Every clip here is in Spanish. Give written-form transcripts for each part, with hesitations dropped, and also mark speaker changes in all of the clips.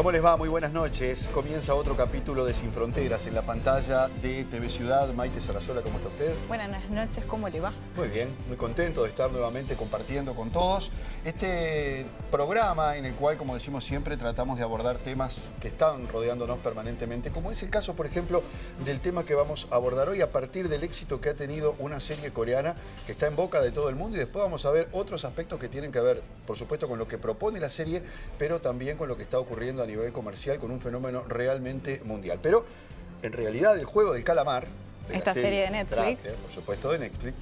Speaker 1: ¿Cómo les va? Muy buenas noches. Comienza otro capítulo de Sin Fronteras en la pantalla de TV Ciudad. Maite Sarasola, ¿cómo está usted?
Speaker 2: Buenas noches, ¿cómo le va?
Speaker 1: Muy bien, muy contento de estar nuevamente compartiendo con todos este programa en el cual, como decimos siempre, tratamos de abordar temas que están rodeándonos permanentemente, como es el caso, por ejemplo, del tema que vamos a abordar hoy a partir del éxito que ha tenido una serie coreana que está en boca de todo el mundo, y después vamos a ver otros aspectos que tienen que ver, por supuesto, con lo que propone la serie, pero también con lo que está ocurriendo a nivel comercial, con un fenómeno realmente mundial. Pero en realidad el juego del calamar, de
Speaker 2: esta serie de Netflix,
Speaker 1: por supuesto de Netflix,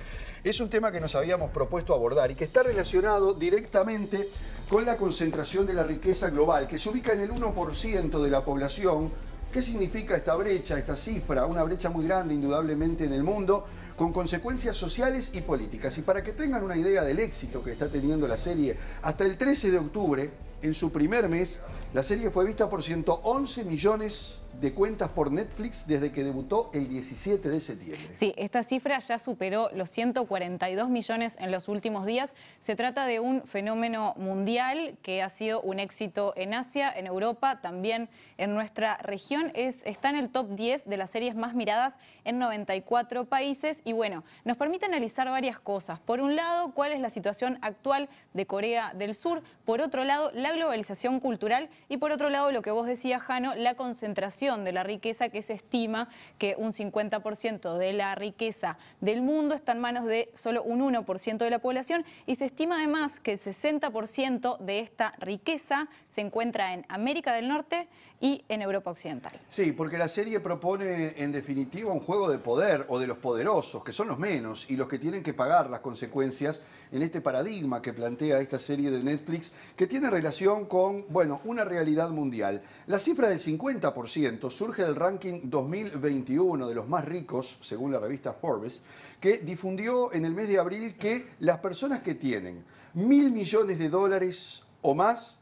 Speaker 1: es un tema que nos habíamos propuesto abordar y que está relacionado directamente con la concentración de la riqueza global, que se ubica en el 1% de la población. ¿Qué significa esta brecha, esta cifra? Una brecha muy grande, indudablemente, en el mundo, con consecuencias sociales y políticas. Y para que tengan una idea del éxito que está teniendo la serie, hasta el 13 de octubre, en su primer mes, la serie fue vista por 111 millones de cuentas por Netflix desde que debutó el 17 de septiembre.
Speaker 2: Sí, esta cifra ya superó los 142 millones en los últimos días. Se trata de un fenómeno mundial que ha sido un éxito en Asia, en Europa, también en nuestra región. Está en el top 10 de las series más miradas en 94 países. Y bueno, nos permite analizar varias cosas. Por un lado, cuál es la situación actual de Corea del Sur. Por otro lado, la globalización cultural. Y por otro lado, lo que vos decías, Jano, la concentración de la riqueza, que se estima que un 50% de la riqueza del mundo está en manos de solo un 1% de la población, y se estima además que el 60% de esta riqueza se encuentra en América del Norte y en Europa Occidental.
Speaker 1: Sí, porque la serie propone en definitiva un juego de poder, o de los poderosos, que son los menos y los que tienen que pagar las consecuencias en este paradigma que plantea esta serie de Netflix, que tiene relación con, bueno, una realidad mundial. La cifra del 50% surge del ranking 2021 de los más ricos, según la revista Forbes, que difundió en el mes de abril que las personas que tienen $1.000 millones o más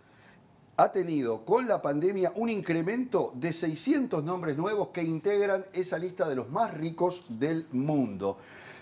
Speaker 1: ha tenido con la pandemia un incremento de 600 nombres nuevos que integran esa lista de los más ricos del mundo.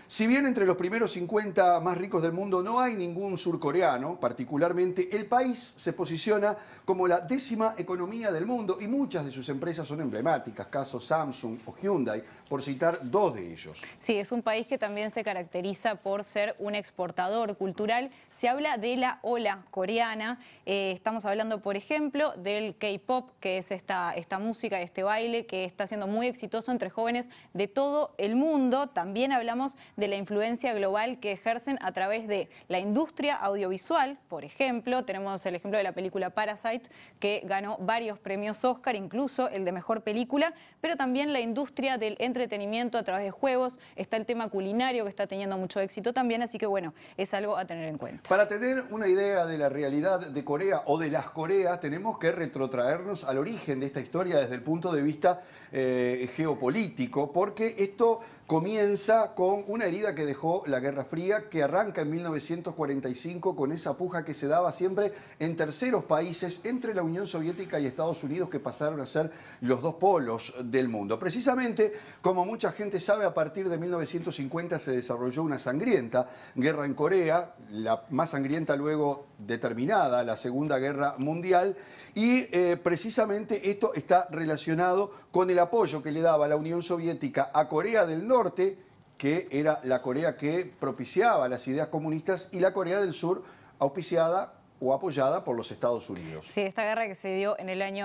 Speaker 1: Si bien entre los primeros 50 más ricos del mundo no hay ningún surcoreano, particularmente, el país se posiciona como la 10ª economía del mundo y muchas de sus empresas son emblemáticas, caso Samsung o Hyundai, por citar dos de ellos.
Speaker 2: Sí, es un país que también se caracteriza por ser un exportador cultural. Se habla de la ola coreana. Estamos hablando, por ejemplo, del K-pop, que es esta música, este baile que está siendo muy exitoso entre jóvenes de todo el mundo. También hablamos de la influencia global que ejercen a través de la industria audiovisual. Por ejemplo, tenemos el ejemplo de la película Parasite, que ganó varios premios Oscar, incluso el de mejor película, pero también la industria del entretenimiento a través de juegos. Está el tema culinario, que está teniendo mucho éxito también, así que bueno, es algo a tener en cuenta.
Speaker 1: Para tener una idea de la realidad de Corea o de las Coreas, tenemos que retrotraernos al origen de esta historia desde el punto de vista geopolítico, porque esto comienza con una herida que dejó la Guerra Fría, que arranca en 1945 con esa puja que se daba siempre en terceros países entre la Unión Soviética y Estados Unidos, que pasaron a ser los dos polos del mundo. Precisamente, como mucha gente sabe, a partir de 1950 se desarrolló una sangrienta guerra en Corea, la más sangrienta luego determinada, la Segunda Guerra Mundial, y precisamente esto está relacionado con el apoyo que le daba la Unión Soviética a Corea del Norte, que era la Corea que propiciaba las ideas comunistas, y la Corea del Sur, auspiciada o apoyada por los Estados Unidos.
Speaker 2: Sí, esta guerra que se dio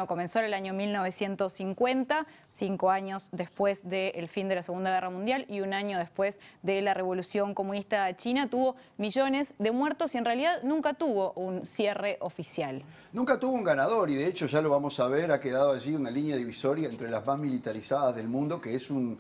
Speaker 2: comenzó en el año 1950, 5 años después del fin de la Segunda Guerra Mundial y un año después de la Revolución Comunista China, tuvo millones de muertos y en realidad nunca tuvo un cierre oficial.
Speaker 1: Nunca tuvo un ganador, y de hecho ya lo vamos a ver, ha quedado allí una línea divisoria entre las más militarizadas del mundo, que es un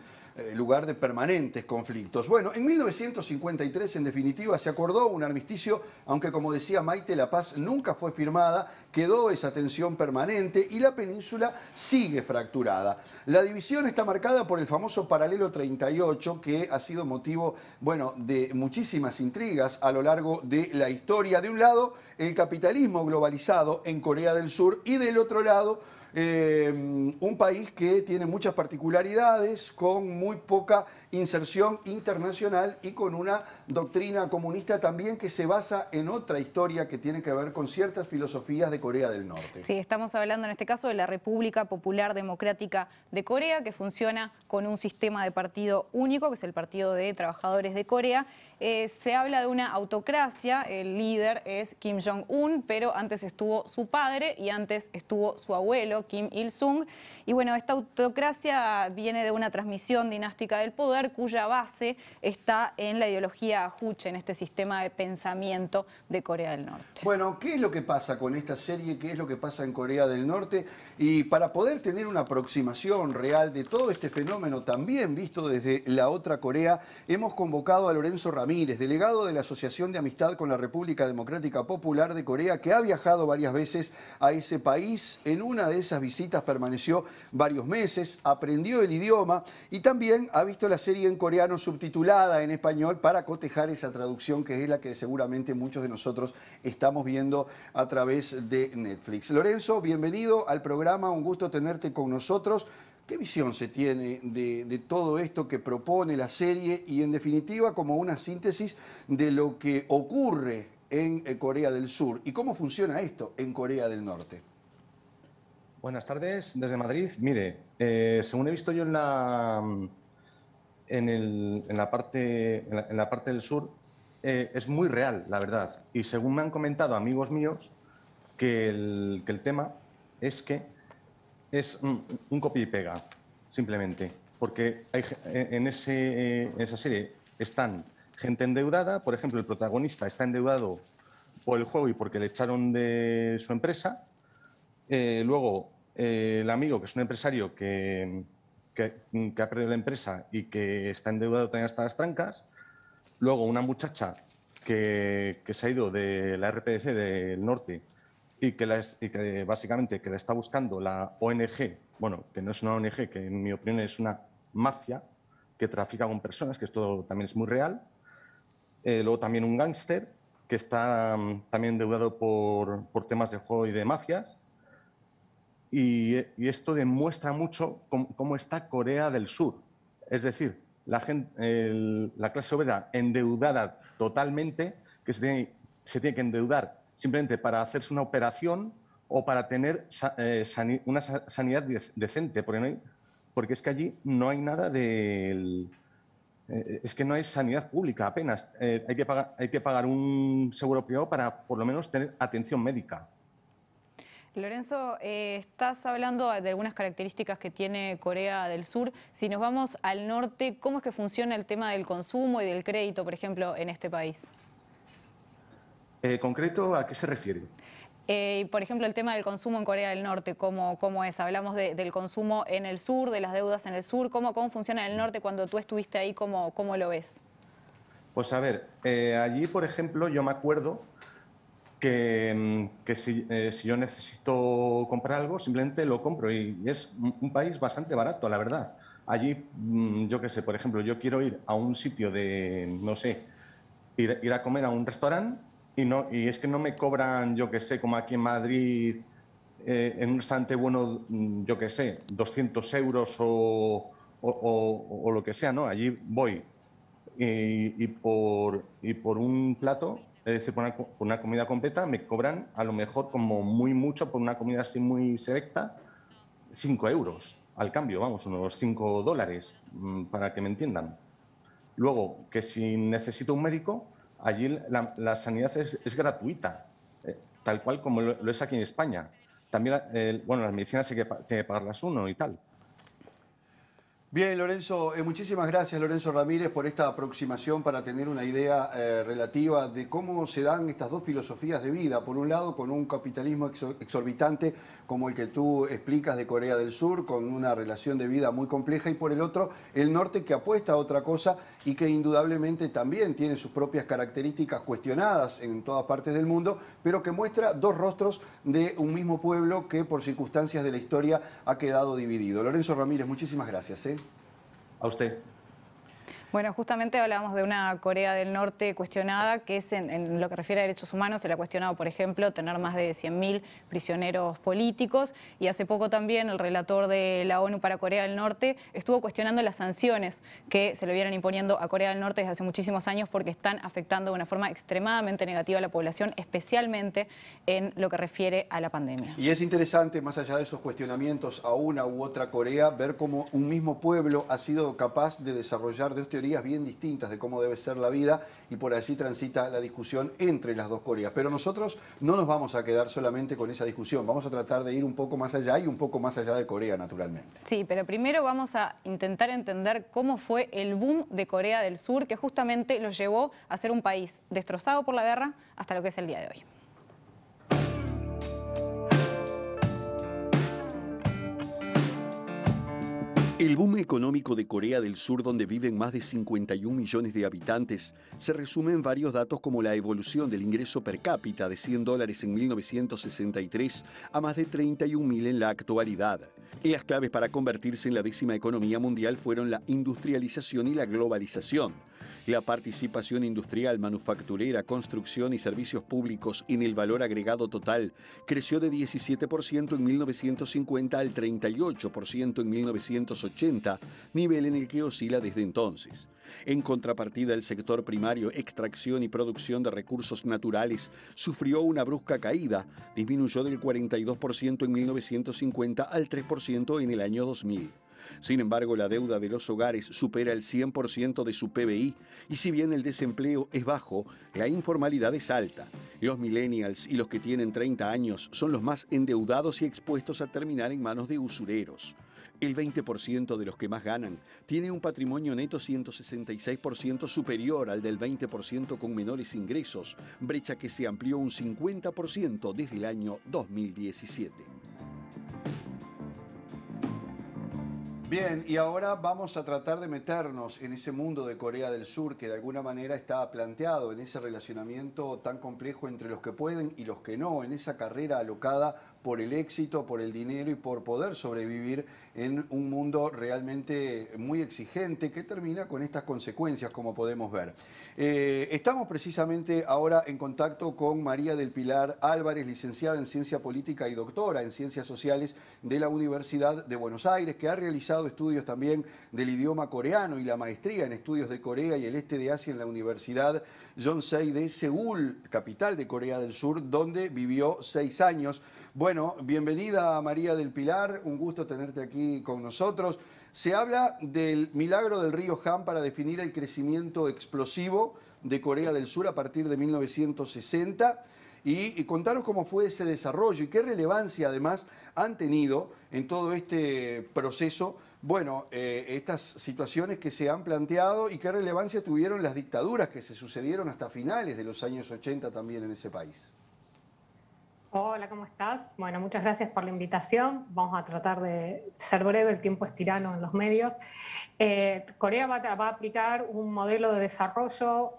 Speaker 1: lugar de permanentes conflictos. Bueno, en 1953, en definitiva, se acordó un armisticio, aunque, como decía Maite, la paz nunca fue firmada, quedó esa tensión permanente y la península sigue fracturada. La división está marcada por el famoso paralelo 38, que ha sido motivo, bueno, de muchísimas intrigas a lo largo de la historia. De un lado, el capitalismo globalizado en Corea del Sur, y del otro lado, un país que tiene muchas particularidades, con muy poca inserción internacional y con una doctrina comunista también que se basa en otra historia que tiene que ver con ciertas filosofías de Corea del Norte.
Speaker 2: Sí, estamos hablando en este caso de la República Popular Democrática de Corea, que funciona con un sistema de partido único, que es el Partido de Trabajadores de Corea. Se habla de una autocracia, el líder es Kim Jong-un, pero antes estuvo su padre y antes estuvo su abuelo, Kim Il-sung. Y bueno, esta autocracia viene de una transmisión dinástica del poder cuya base está en la ideología Juche, en este sistema de pensamiento de Corea del Norte.
Speaker 1: Bueno, ¿qué es lo que pasa con esta serie? ¿Qué es lo que pasa en Corea del Norte? Y para poder tener una aproximación real de todo este fenómeno, también visto desde la otra Corea, hemos convocado a Lorenzo Ramírez, delegado de la Asociación de Amistad con la República Democrática Popular de Corea, que ha viajado varias veces a ese país. En una de esas visitas permaneció varios meses, aprendió el idioma y también ha visto la serie en coreano subtitulada en español para cotejar esa traducción que es la que seguramente muchos de nosotros estamos viendo a través de Netflix. Lorenzo, bienvenido al programa, un gusto tenerte con nosotros. ¿Qué visión se tiene de todo esto que propone la serie y en definitiva como una síntesis de lo que ocurre en Corea del Sur y cómo funciona esto en Corea del Norte?
Speaker 3: Buenas tardes desde Madrid. Mire, según he visto yo en la parte del sur, es muy real, la verdad. Y según me han comentado amigos míos, que el tema es que es un copia y pega, simplemente. Porque en esa serie están gente endeudada. Por ejemplo, el protagonista está endeudado por el juego y porque le echaron de su empresa. Luego, el amigo, que es un empresario que ha perdido la empresa y que está endeudado también hasta las trancas. Luego, una muchacha que se ha ido de la RPDC del norte y que básicamente que la está buscando la ONG, bueno, que no es una ONG, que en mi opinión es una mafia que trafica con personas, que esto también es muy real. Luego también un gángster que está también endeudado por temas de juego y de mafias. Y esto demuestra mucho cómo está Corea del Sur. Es decir, la clase obrera endeudada totalmente, que se tiene que endeudar simplemente para hacerse una operación o para tener una sanidad decente, porque es que allí no hay nada es que no hay sanidad pública apenas. Hay que pagar un seguro privado para por lo menos tener atención médica.
Speaker 2: Lorenzo, estás hablando de algunas características que tiene Corea del Sur. Si nos vamos al norte, ¿cómo es que funciona el tema del consumo y del crédito, por ejemplo, en este país?
Speaker 3: ¿Concreto a qué se refiere?
Speaker 2: Por ejemplo, el tema del consumo en Corea del Norte, ¿cómo es? Hablamos del consumo en el sur, de las deudas en el sur. ¿Cómo funciona en el norte cuando tú estuviste ahí? ¿Cómo lo ves?
Speaker 3: Pues a ver, allí, por ejemplo, yo me acuerdo que si yo necesito comprar algo, simplemente lo compro y es un país bastante barato, la verdad. Allí, yo qué sé, por ejemplo, yo quiero ir a un sitio de, no sé, ir a comer a un restaurante y es que no me cobran, yo qué sé, como aquí en Madrid, en un restaurante bueno, yo qué sé, 200 euros o lo que sea, ¿no? Allí voy y por un plato, es decir, por una comida completa, me cobran a lo mejor como muy mucho, por una comida así muy selecta, 5 euros al cambio, vamos, unos 5 dólares, para que me entiendan. Luego, que si necesito un médico, allí la sanidad es gratuita, tal cual como lo es aquí en España. También, bueno, las medicinas tiene que pagarlas uno y tal.
Speaker 1: Bien, Lorenzo, muchísimas gracias, Lorenzo Ramírez, por esta aproximación para tener una idea relativa de cómo se dan estas dos filosofías de vida. Por un lado, con un capitalismo exorbitante como el que tú explicas de Corea del Sur, con una relación de vida muy compleja, y por el otro, el norte que apuesta a otra cosa y que indudablemente también tiene sus propias características cuestionadas en todas partes del mundo, pero que muestra dos rostros de un mismo pueblo que por circunstancias de la historia ha quedado dividido. Lorenzo Ramírez, muchísimas gracias.
Speaker 3: A usted.
Speaker 2: Bueno, justamente hablábamos de una Corea del Norte cuestionada, que es en lo que refiere a derechos humanos. Se le ha cuestionado, por ejemplo, tener más de 100.000 prisioneros políticos. Y hace poco también el relator de la ONU para Corea del Norte estuvo cuestionando las sanciones que se le vienen imponiendo a Corea del Norte desde hace muchísimos años porque están afectando de una forma extremadamente negativa a la población, especialmente en lo que refiere a la pandemia.
Speaker 1: Y es interesante, más allá de esos cuestionamientos a una u otra Corea, ver cómo un mismo pueblo ha sido capaz de desarrollar dos teorías bien distintas de cómo debe ser la vida, y por allí transita la discusión entre las dos Coreas. Pero nosotros no nos vamos a quedar solamente con esa discusión, vamos a tratar de ir un poco más allá y un poco más allá de Corea, naturalmente.
Speaker 2: Sí, pero primero vamos a intentar entender cómo fue el boom de Corea del Sur, que justamente lo llevó a ser un país destrozado por la guerra hasta lo que es el día de hoy.
Speaker 4: El boom económico de Corea del Sur, donde viven más de 51 millones de habitantes, se resume en varios datos como la evolución del ingreso per cápita de $100 en 1963 a más de 31.000 en la actualidad. Y las claves para convertirse en la 10ª economía mundial fueron la industrialización y la globalización. La participación industrial, manufacturera, construcción y servicios públicos en el valor agregado total creció de 17% en 1950 al 38% en 1980, nivel en el que oscila desde entonces. En contrapartida, el sector primario, extracción y producción de recursos naturales, sufrió una brusca caída, disminuyó del 42% en 1950 al 3% en el año 2000. Sin embargo, la deuda de los hogares supera el 100% de su PBI y si bien el desempleo es bajo, la informalidad es alta. Los millennials y los que tienen 30 años son los más endeudados y expuestos a terminar en manos de usureros. El 20% de los que más ganan tiene un patrimonio neto 166% superior al del 20% con menores ingresos, brecha que se amplió un 50% desde el año 2017.
Speaker 1: Bien, y ahora vamos a tratar de meternos en ese mundo de Corea del Sur que de alguna manera está planteado en ese relacionamiento tan complejo entre los que pueden y los que no, en esa carrera alocada por el éxito, por el dinero y por poder sobrevivir en un mundo realmente muy exigente que termina con estas consecuencias, como podemos ver. Estamos precisamente ahora en contacto con María del Pilar Álvarez, licenciada en Ciencia Política y doctora en Ciencias Sociales de la Universidad de Buenos Aires, que ha realizado estudios también del idioma coreano y la maestría en estudios de Corea y el este de Asia en la Universidad Yonsei de Seúl, capital de Corea del Sur, donde vivió 6 años. Bueno, bienvenida María del Pilar, un gusto tenerte aquí con nosotros. Se habla del milagro del río Han para definir el crecimiento explosivo de Corea del Sur a partir de 1960 y contaros cómo fue ese desarrollo y qué relevancia además han tenido en todo este proceso, bueno, estas situaciones que se han planteado y qué relevancia tuvieron las dictaduras que se sucedieron hasta finales de los años 80 también en ese país.
Speaker 5: Hola, ¿cómo estás? Bueno, muchas gracias por la invitación. Vamos a tratar de ser breve, el tiempo es tirano en los medios. Corea va a aplicar un modelo de desarrollo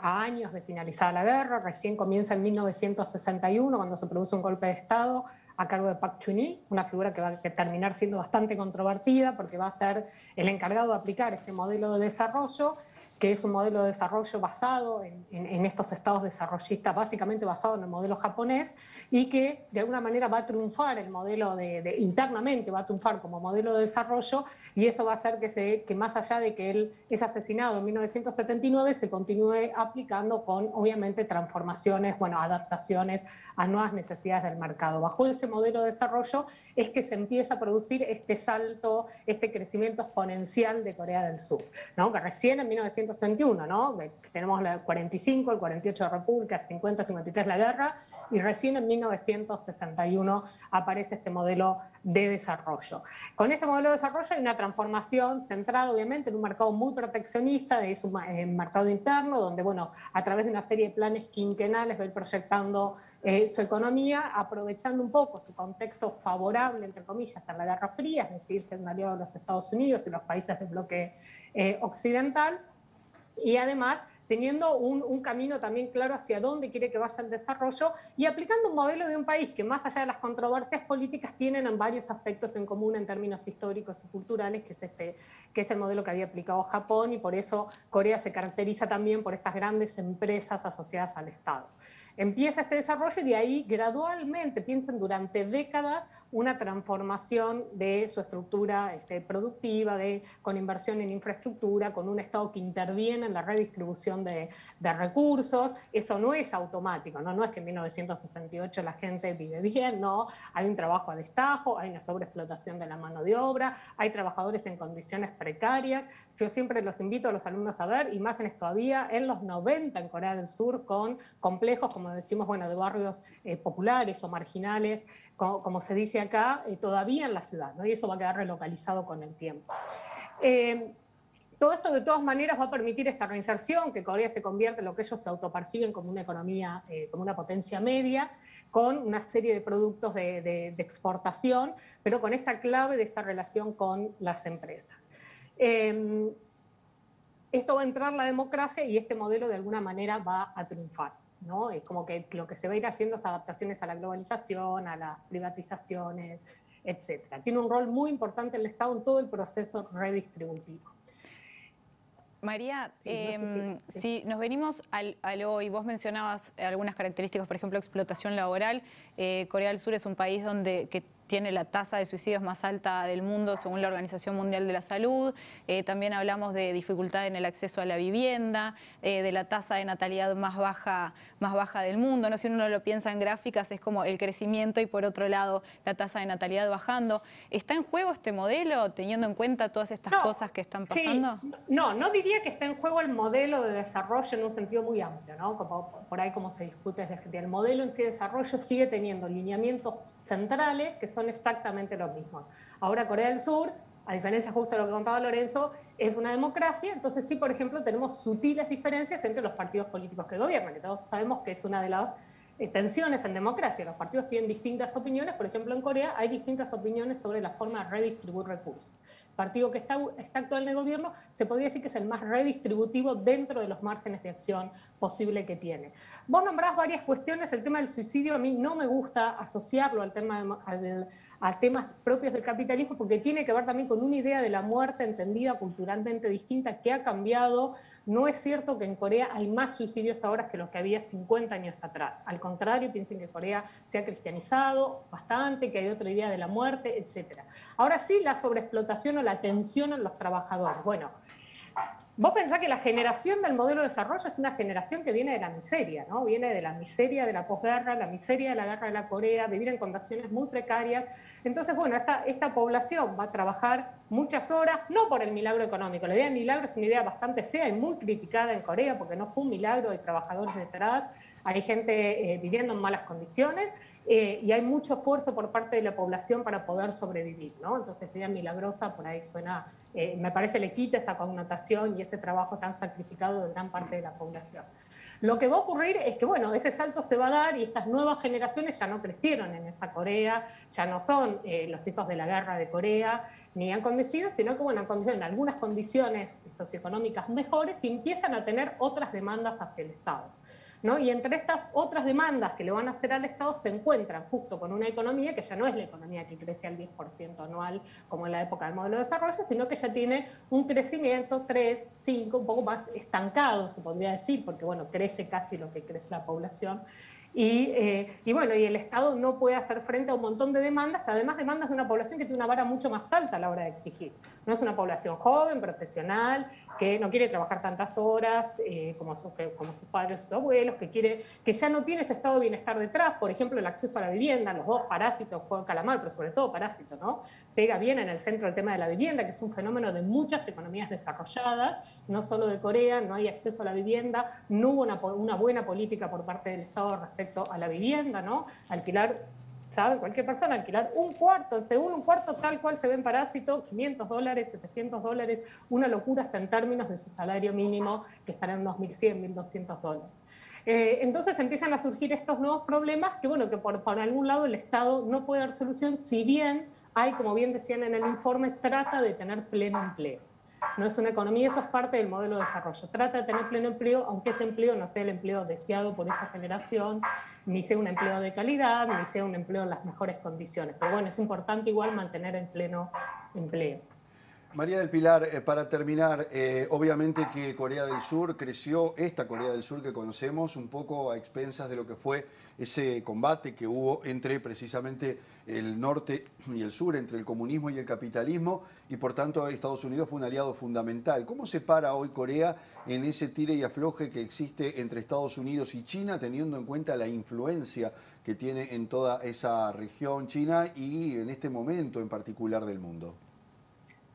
Speaker 5: a años de finalizada la guerra. Recién comienza en 1961, cuando se produce un golpe de Estado a cargo de Park Chung-hee, una figura que va a terminar siendo bastante controvertida porque va a ser el encargado de aplicar este modelo de desarrollo, que es un modelo de desarrollo basado en estos estados desarrollistas, básicamente basado en el modelo japonés, y que de alguna manera va a triunfar el modelo internamente, va a triunfar como modelo de desarrollo, y eso va a hacer que más allá de que él es asesinado en 1979, se continúe aplicando con, obviamente, transformaciones, bueno, adaptaciones a nuevas necesidades del mercado. Bajo ese modelo de desarrollo es que se empieza a producir este salto, este crecimiento exponencial de Corea del Sur, ¿no? Que recién en 1961, ¿no? Tenemos el 45, el 48 de República, 50, 53 la guerra, y recién en 1961 aparece este modelo de desarrollo. Con este modelo de desarrollo hay una transformación centrada obviamente en un mercado muy proteccionista, de su mercado interno, donde, bueno, a través de una serie de planes quinquenales va a ir proyectando su economía, aprovechando un poco su contexto favorable, entre comillas, a la Guerra Fría, es decir, ser un aliado de los Estados Unidos y los países del bloque occidental, y además teniendo un camino también claro hacia dónde quiere que vaya el desarrollo y aplicando un modelo de un país que más allá de las controversias políticas tienen varios aspectos en común en términos históricos y culturales, que es el modelo que había aplicado Japón, y por eso Corea se caracteriza también por estas grandes empresas asociadas al Estado. Empieza este desarrollo y de ahí gradualmente, piensen, durante décadas, una transformación de su estructura productiva, con inversión en infraestructura, con un Estado que interviene en la redistribución de recursos. Eso no es automático, ¿no? No es que en 1968 la gente vive bien, no. Hay un trabajo a destajo, hay una sobreexplotación de la mano de obra, hay trabajadores en condiciones precarias. Yo siempre los invito a los alumnos a ver imágenes todavía en los 90 en Corea del Sur con complejos, como decimos, bueno, de barrios populares o marginales, como se dice acá, todavía en la ciudad, ¿no? Y eso va a quedar relocalizado con el tiempo. Todo esto de todas maneras va a permitir esta reinserción, que Corea se convierte en lo que ellos se autoperciben como una economía, como una potencia media, con una serie de productos de exportación, pero con esta clave de esta relación con las empresas. Esto va a entrar la democracia y este modelo de alguna manera va a triunfar, ¿no? Es como que lo que se va a ir haciendo es adaptaciones a la globalización, a las privatizaciones, etc. Tiene un rol muy importante el Estado en todo el proceso redistributivo.
Speaker 2: María,
Speaker 5: sí, no sé
Speaker 2: si nos venimos al hoy, vos mencionabas algunas características, por ejemplo, explotación laboral. Corea del Sur es un país que tiene la tasa de suicidios más alta del mundo según la Organización Mundial de la Salud. También hablamos de dificultad en el acceso a la vivienda, de la tasa de natalidad más baja del mundo, ¿no? Si uno lo piensa en gráficas es como el crecimiento y por otro lado la tasa de natalidad bajando. ¿Está en juego este modelo teniendo en cuenta todas estas cosas que están pasando?
Speaker 5: Sí, no diría que está en juego el modelo de desarrollo en un sentido muy amplio, ¿no? Por ahí como se discute desde Argentina. El modelo en sí de desarrollo sigue teniendo lineamientos centrales que son exactamente los mismos. Ahora Corea del Sur, a diferencia justo de lo que contaba Lorenzo, es una democracia, entonces sí, por ejemplo, tenemos sutiles diferencias entre los partidos políticos que gobiernan, y todos sabemos que es una de las tensiones en democracia. Los partidos tienen distintas opiniones, por ejemplo en Corea hay distintas opiniones sobre la forma de redistribuir recursos. El partido que está actual en el gobierno se podría decir que es el más redistributivo dentro de los márgenes de acción posible que tiene. Vos nombrás varias cuestiones, el tema del suicidio a mí no me gusta asociarlo al tema a temas propios del capitalismo porque tiene que ver también con una idea de la muerte entendida culturalmente distinta que ha cambiado. No es cierto que en Corea hay más suicidios ahora que los que había 50 años atrás. Al contrario, piensen que Corea se ha cristianizado bastante, que hay otra idea de la muerte, etc. Ahora sí, la sobreexplotación o la tensión en los trabajadores. Bueno, vos pensás que la generación del modelo de desarrollo es una generación que viene de la miseria, ¿no? Viene de la miseria de la posguerra, la miseria de la guerra de la Corea, vivir en condiciones muy precarias. Entonces, bueno, esta población va a trabajar muchas horas, no por el milagro económico. La idea del milagro es una idea bastante fea y muy criticada en Corea porque no fue un milagro, hay trabajadores detrás, hay gente viviendo en malas condiciones. Y hay mucho esfuerzo por parte de la población para poder sobrevivir, ¿no? Entonces, idea milagrosa por ahí suena, me parece le quita esa connotación y ese trabajo tan sacrificado de gran parte de la población. Lo que va a ocurrir es que, bueno, ese salto se va a dar y estas nuevas generaciones ya no crecieron en esa Corea, ya no son los hijos de la guerra de Corea, ni han conducido, sino que, bueno, han conducido en algunas condiciones socioeconómicas mejores y empiezan a tener otras demandas hacia el Estado, ¿no? Y entre estas otras demandas que le van a hacer al Estado se encuentran justo con una economía que ya no es la economía que crece al 10% anual como en la época del modelo de desarrollo, sino que ya tiene un crecimiento 3, 5, un poco más estancado, se podría decir, porque bueno, crece casi lo que crece la población. Y bueno, y el Estado no puede hacer frente a un montón de demandas, además demandas de una población que tiene una vara mucho más alta a la hora de exigir. No es una población joven, profesional, que no quiere trabajar tantas horas como sus padres o sus abuelos, que ya no tiene ese estado de bienestar detrás, por ejemplo, el acceso a la vivienda, los dos parásitos, juego de calamar, pero sobre todo parásito, ¿no? Pega bien en el centro el tema de la vivienda, que es un fenómeno de muchas economías desarrolladas, no solo de Corea, no hay acceso a la vivienda, no hubo una buena política por parte del Estado respecto a la vivienda, ¿no? Alquilar, ¿sabe? Cualquier persona, alquilar un cuarto, según un cuarto tal cual se ve en Parásito, $500, $700, una locura hasta en términos de su salario mínimo, que estará en unos $1.100, $1.200. Entonces empiezan a surgir estos nuevos problemas que, bueno, que por algún lado el Estado no puede dar solución, si bien hay, como bien decían en el informe, trata de tener pleno empleo. No es una economía, eso es parte del modelo de desarrollo. Trata de tener pleno empleo, aunque ese empleo no sea el empleo deseado por esa generación, ni sea un empleo de calidad, ni sea un empleo en las mejores condiciones. Pero bueno, es importante igual mantener el pleno empleo.
Speaker 1: María del Pilar, para terminar, obviamente que Corea del Sur creció, esta Corea del Sur que conocemos, un poco a expensas de lo que fue ese combate que hubo entre precisamente el norte y el sur, entre el comunismo y el capitalismo, y por tanto Estados Unidos fue un aliado fundamental. ¿Cómo se para hoy Corea en ese tire y afloje que existe entre Estados Unidos y China, teniendo en cuenta la influencia que tiene en toda esa región China y en este momento en particular del mundo?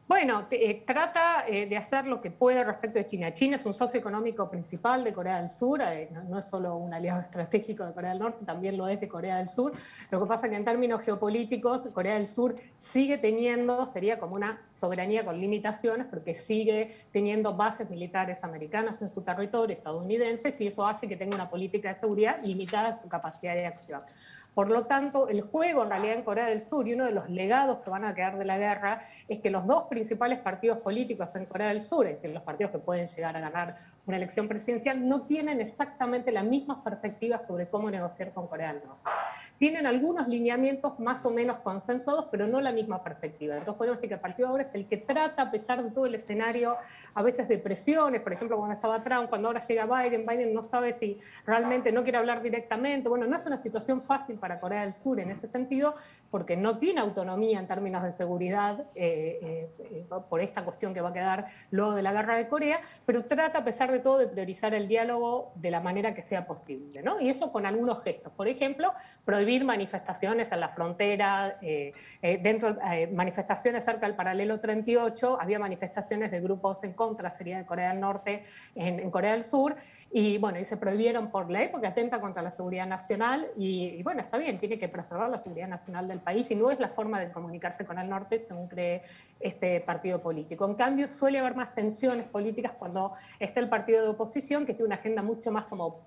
Speaker 5: Bueno, trata de hacer lo que puede respecto de China. China es un socio económico principal de Corea del Sur, no es solo un aliado estratégico de Corea del Norte, también lo es de Corea del Sur. Lo que pasa es que en términos geopolíticos, Corea del Sur sigue teniendo, sería como una soberanía con limitaciones, porque sigue teniendo bases militares americanas en su territorio, estadounidenses, y eso hace que tenga una política de seguridad limitada en su capacidad de acción. Por lo tanto, el juego en realidad en Corea del Sur, y uno de los legados que van a quedar de la guerra, es que los dos principales partidos políticos en Corea del Sur, es decir, los partidos que pueden llegar a ganar una elección presidencial, no tienen exactamente la misma perspectiva sobre cómo negociar con Corea del Norte. Tienen algunos lineamientos más o menos consensuados, pero no la misma perspectiva. Entonces podemos decir que el partido ahora es el que trata, a pesar de todo el escenario, a veces de presiones, por ejemplo, cuando estaba Trump, cuando ahora llega Biden, Biden no sabe si realmente no quiere hablar directamente. Bueno, no es una situación fácil para Corea del Sur en ese sentido, porque no tiene autonomía en términos de seguridad por esta cuestión que va a quedar luego de la guerra de Corea, pero trata, a pesar de todo, de priorizar el diálogo de la manera que sea posible, ¿no? Y eso con algunos gestos. Por ejemplo, prohibir manifestaciones en la frontera, manifestaciones cerca del paralelo 38, había manifestaciones de grupos en contra, sería de Corea del Norte, en Corea del Sur, y bueno, y se prohibieron por ley porque atenta contra la seguridad nacional y bueno, está bien, tiene que preservar la seguridad nacional del país y no es la forma de comunicarse con el norte según cree este partido político. En cambio, suele haber más tensiones políticas cuando está el partido de oposición que tiene una agenda mucho más como,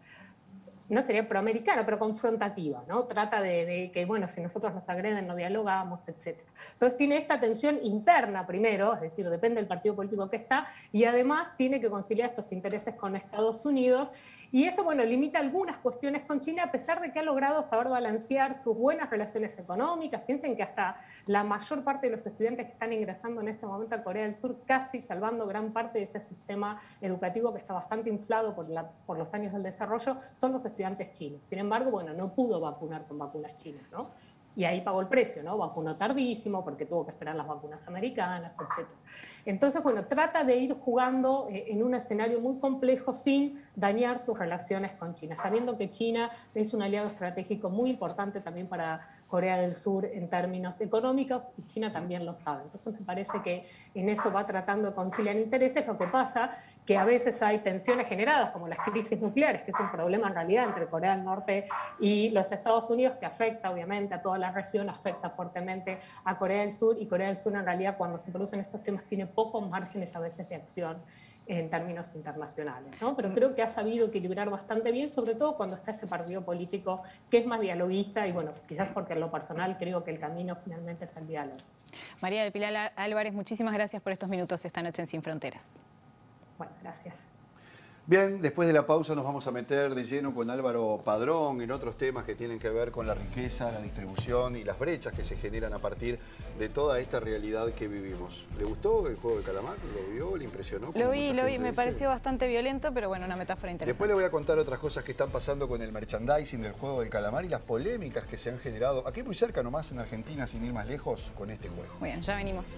Speaker 5: no sería proamericana, pero confrontativa, ¿no? Trata de que, bueno, si nosotros nos agreden, no dialogamos, etc. Entonces tiene esta tensión interna primero, es decir, depende del partido político que está, y además tiene que conciliar estos intereses con Estados Unidos, y eso, bueno, limita algunas cuestiones con China, a pesar de que ha logrado saber balancear sus buenas relaciones económicas. Piensen que hasta la mayor parte de los estudiantes que están ingresando en este momento a Corea del Sur, casi salvando gran parte de ese sistema educativo que está bastante inflado por los años del desarrollo, son los estudiantes chinos. Sin embargo, bueno, no pudo vacunar con vacunas chinas, ¿no? Y ahí pagó el precio, ¿no? Vacunó tardísimo porque tuvo que esperar las vacunas americanas, etc. Entonces, bueno, trata de ir jugando en un escenario muy complejo sin dañar sus relaciones con China, sabiendo que China es un aliado estratégico muy importante también para Corea del Sur en términos económicos, y China también lo sabe. Entonces me parece que en eso va tratando de conciliar intereses. Lo que pasa que a veces hay tensiones generadas, como las crisis nucleares, que es un problema en realidad entre Corea del Norte y los Estados Unidos, que afecta obviamente a toda la región, afecta fuertemente a Corea del Sur, y Corea del Sur en realidad cuando se producen estos temas tiene pocos márgenes a veces de acción en términos internacionales, ¿no? Pero creo que ha sabido equilibrar bastante bien, sobre todo cuando está este partido político que es más dialoguista, y bueno, quizás porque en lo personal creo que el camino finalmente es el diálogo.
Speaker 2: María del Pilar Álvarez, muchísimas gracias por estos minutos esta noche en Sin Fronteras.
Speaker 5: Bueno, gracias.
Speaker 1: Bien, después de la pausa nos vamos a meter de lleno con Álvaro Padrón en otros temas que tienen que ver con la riqueza, la distribución y las brechas que se generan a partir de toda esta realidad que vivimos. ¿Le gustó el juego del calamar? ¿Lo vio? ¿Le impresionó?
Speaker 2: Lo vi, me pareció bastante violento, pero bueno, una metáfora interesante.
Speaker 1: Después le voy a contar otras cosas que están pasando con el merchandising del juego del calamar y las polémicas que se han generado aquí muy cerca nomás en Argentina, sin ir más lejos, con este juego.
Speaker 2: Muy bien, ya venimos.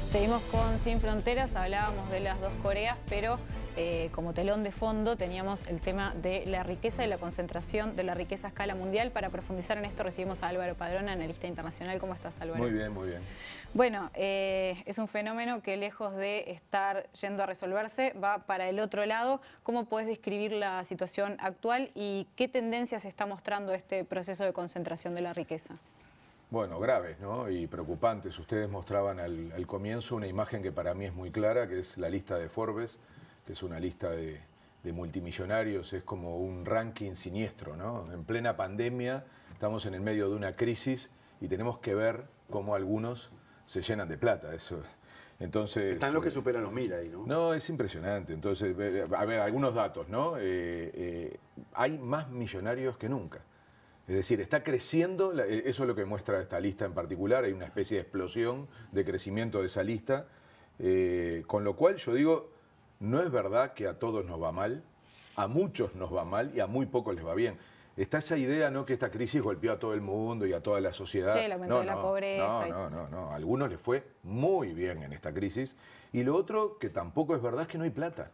Speaker 2: Seguimos con Sin Fronteras, hablábamos de las dos Coreas, pero como telón de fondo teníamos el tema de la riqueza y la concentración de la riqueza a escala mundial. Para profundizar en esto recibimos a Álvaro Padrón, analista internacional. ¿Cómo estás, Álvaro?
Speaker 6: Muy bien, muy bien.
Speaker 2: Bueno, es un fenómeno que lejos de estar yendo a resolverse, va para el otro lado. ¿Cómo podés describir la situación actual y qué tendencias está mostrando este proceso de concentración de la riqueza?
Speaker 6: Bueno, graves, ¿no? Y preocupantes. Ustedes mostraban al comienzo una imagen que para mí es muy clara, que es la lista de Forbes, que es una lista de multimillonarios, es como un ranking siniestro, ¿no? En plena pandemia, estamos en el medio de una crisis y tenemos que ver cómo algunos se llenan de plata. Eso. Entonces,
Speaker 1: están los que superan los 1000 ahí, ¿no?
Speaker 6: No, es impresionante. Entonces, a ver, algunos datos, ¿no? Hay más millonarios que nunca. Es decir, está creciendo, eso es lo que muestra esta lista en particular, hay una especie de explosión de crecimiento de esa lista, con lo cual yo digo, no es verdad que a todos nos va mal, a muchos nos va mal y a muy pocos les va bien. Está esa idea, ¿no?, que esta crisis golpeó a todo el mundo y a toda la sociedad.
Speaker 2: Sí, el aumento de la pobreza.
Speaker 6: No. A algunos les fue muy bien en esta crisis. Y lo otro que tampoco es verdad es que no hay plata.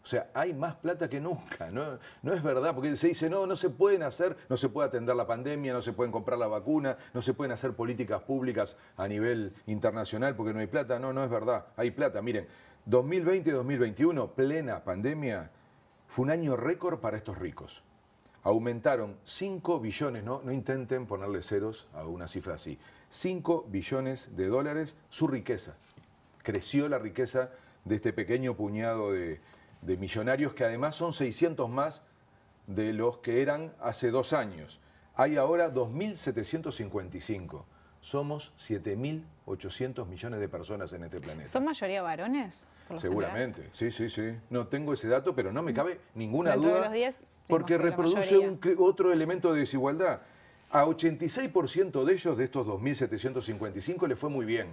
Speaker 6: O sea, hay más plata que nunca. No es verdad, porque se dice, no se pueden hacer, no se puede atender la pandemia, no se pueden comprar la vacuna, no se pueden hacer políticas públicas a nivel internacional porque no hay plata. No es verdad, hay plata. Miren, 2020 y 2021, plena pandemia, fue un año récord para estos ricos. Aumentaron 5 billones, no intenten ponerle ceros a una cifra así, 5 billones de dólares su riqueza. Creció la riqueza de este pequeño puñado de millonarios, que además son 600 más de los que eran hace 2 años. Hay ahora 2.755. Somos 7.800 millones de personas en este planeta.
Speaker 2: ¿Son mayoría varones?
Speaker 6: Seguramente, sí. No tengo ese dato, pero no me cabe ninguna
Speaker 2: Dentro
Speaker 6: duda.
Speaker 2: De los 10,
Speaker 6: porque reproduce otro elemento de desigualdad. A 86% de ellos, de estos 2.755, les fue muy bien.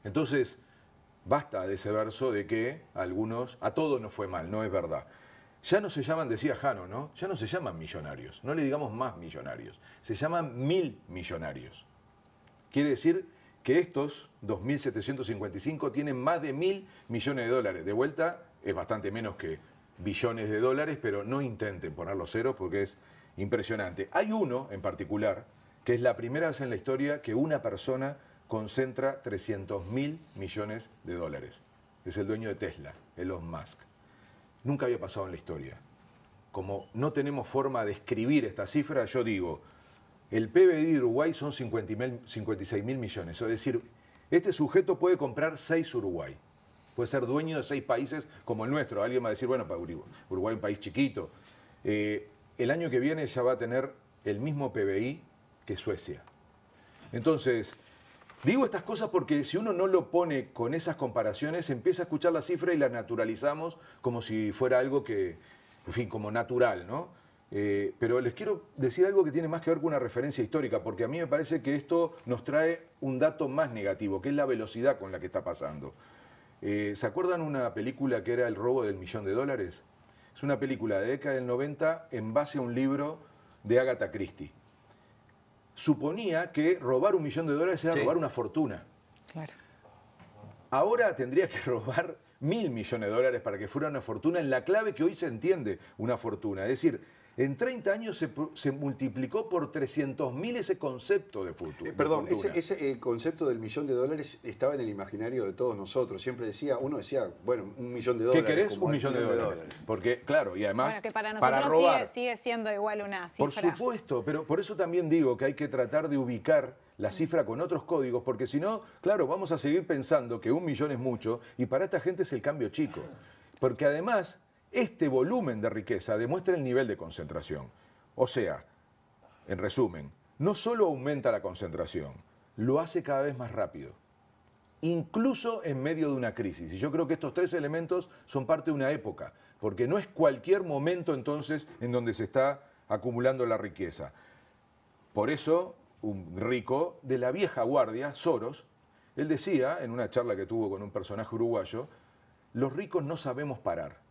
Speaker 6: Entonces, basta de ese verso de que a todos nos fue mal, no es verdad. Ya no se llaman, decía Jano, ¿no? Ya no se llaman millonarios, no le digamos más millonarios, se llaman 1000 millonarios. Quiere decir que estos 2.755 tienen más de 1.000 millones de dólares. De vuelta, es bastante menos que billones de dólares, pero no intenten poner los ceros porque es impresionante. Hay uno en particular, que es la primera vez en la historia que una persona concentra 300.000 millones de dólares. Es el dueño de Tesla, Elon Musk. Nunca había pasado en la historia. Como no tenemos forma de escribir esta cifra, yo digo, el PBI de Uruguay son 56.000 millones. Es decir, este sujeto puede comprar 6 Uruguay. Puede ser dueño de 6 países como el nuestro. Alguien va a decir, bueno, para Uruguay es un país chiquito. El año que viene ya va a tener el mismo PBI que Suecia. Entonces, digo estas cosas porque si uno no lo pone con esas comparaciones, empieza a escuchar la cifra y la naturalizamos como si fuera algo que, en fin, como natural, ¿no? Pero les quiero decir algo que tiene más que ver con una referencia histórica, porque a mí me parece que esto nos trae un dato más negativo, que es la velocidad con la que está pasando. ¿Se acuerdan una película que era El robo del millón de dólares? Es una película de década del 90 en base a un libro de Agatha Christie. Suponía que robar $1 millón era robar una fortuna.
Speaker 2: Claro.
Speaker 6: Ahora tendría que robar 1.000 millones de dólares para que fuera una fortuna en la clave que hoy se entiende una fortuna. Es decir, en 30 años se multiplicó por 300.000 ese concepto de fortuna.
Speaker 1: Perdón, ese concepto del $1 millón estaba en el imaginario de todos nosotros. Siempre uno decía, bueno, $1 millón.
Speaker 6: ¿Qué querés? $1 millón. Porque, claro, y además,
Speaker 2: bueno, que para nosotros sigue siendo igual una cifra.
Speaker 6: Por supuesto, pero por eso también digo que hay que tratar de ubicar la cifra con otros códigos, porque si no, claro, vamos a seguir pensando que $1 millón es mucho y para esta gente es el cambio chico. Porque además, este volumen de riqueza demuestra el nivel de concentración. O sea, en resumen, no solo aumenta la concentración, lo hace cada vez más rápido, incluso en medio de una crisis. Y yo creo que estos 3 elementos son parte de una época, porque no es cualquier momento entonces en donde se está acumulando la riqueza. Por eso, un rico de la vieja guardia, Soros, él decía en una charla que tuvo con un personaje uruguayo, los ricos no sabemos parar.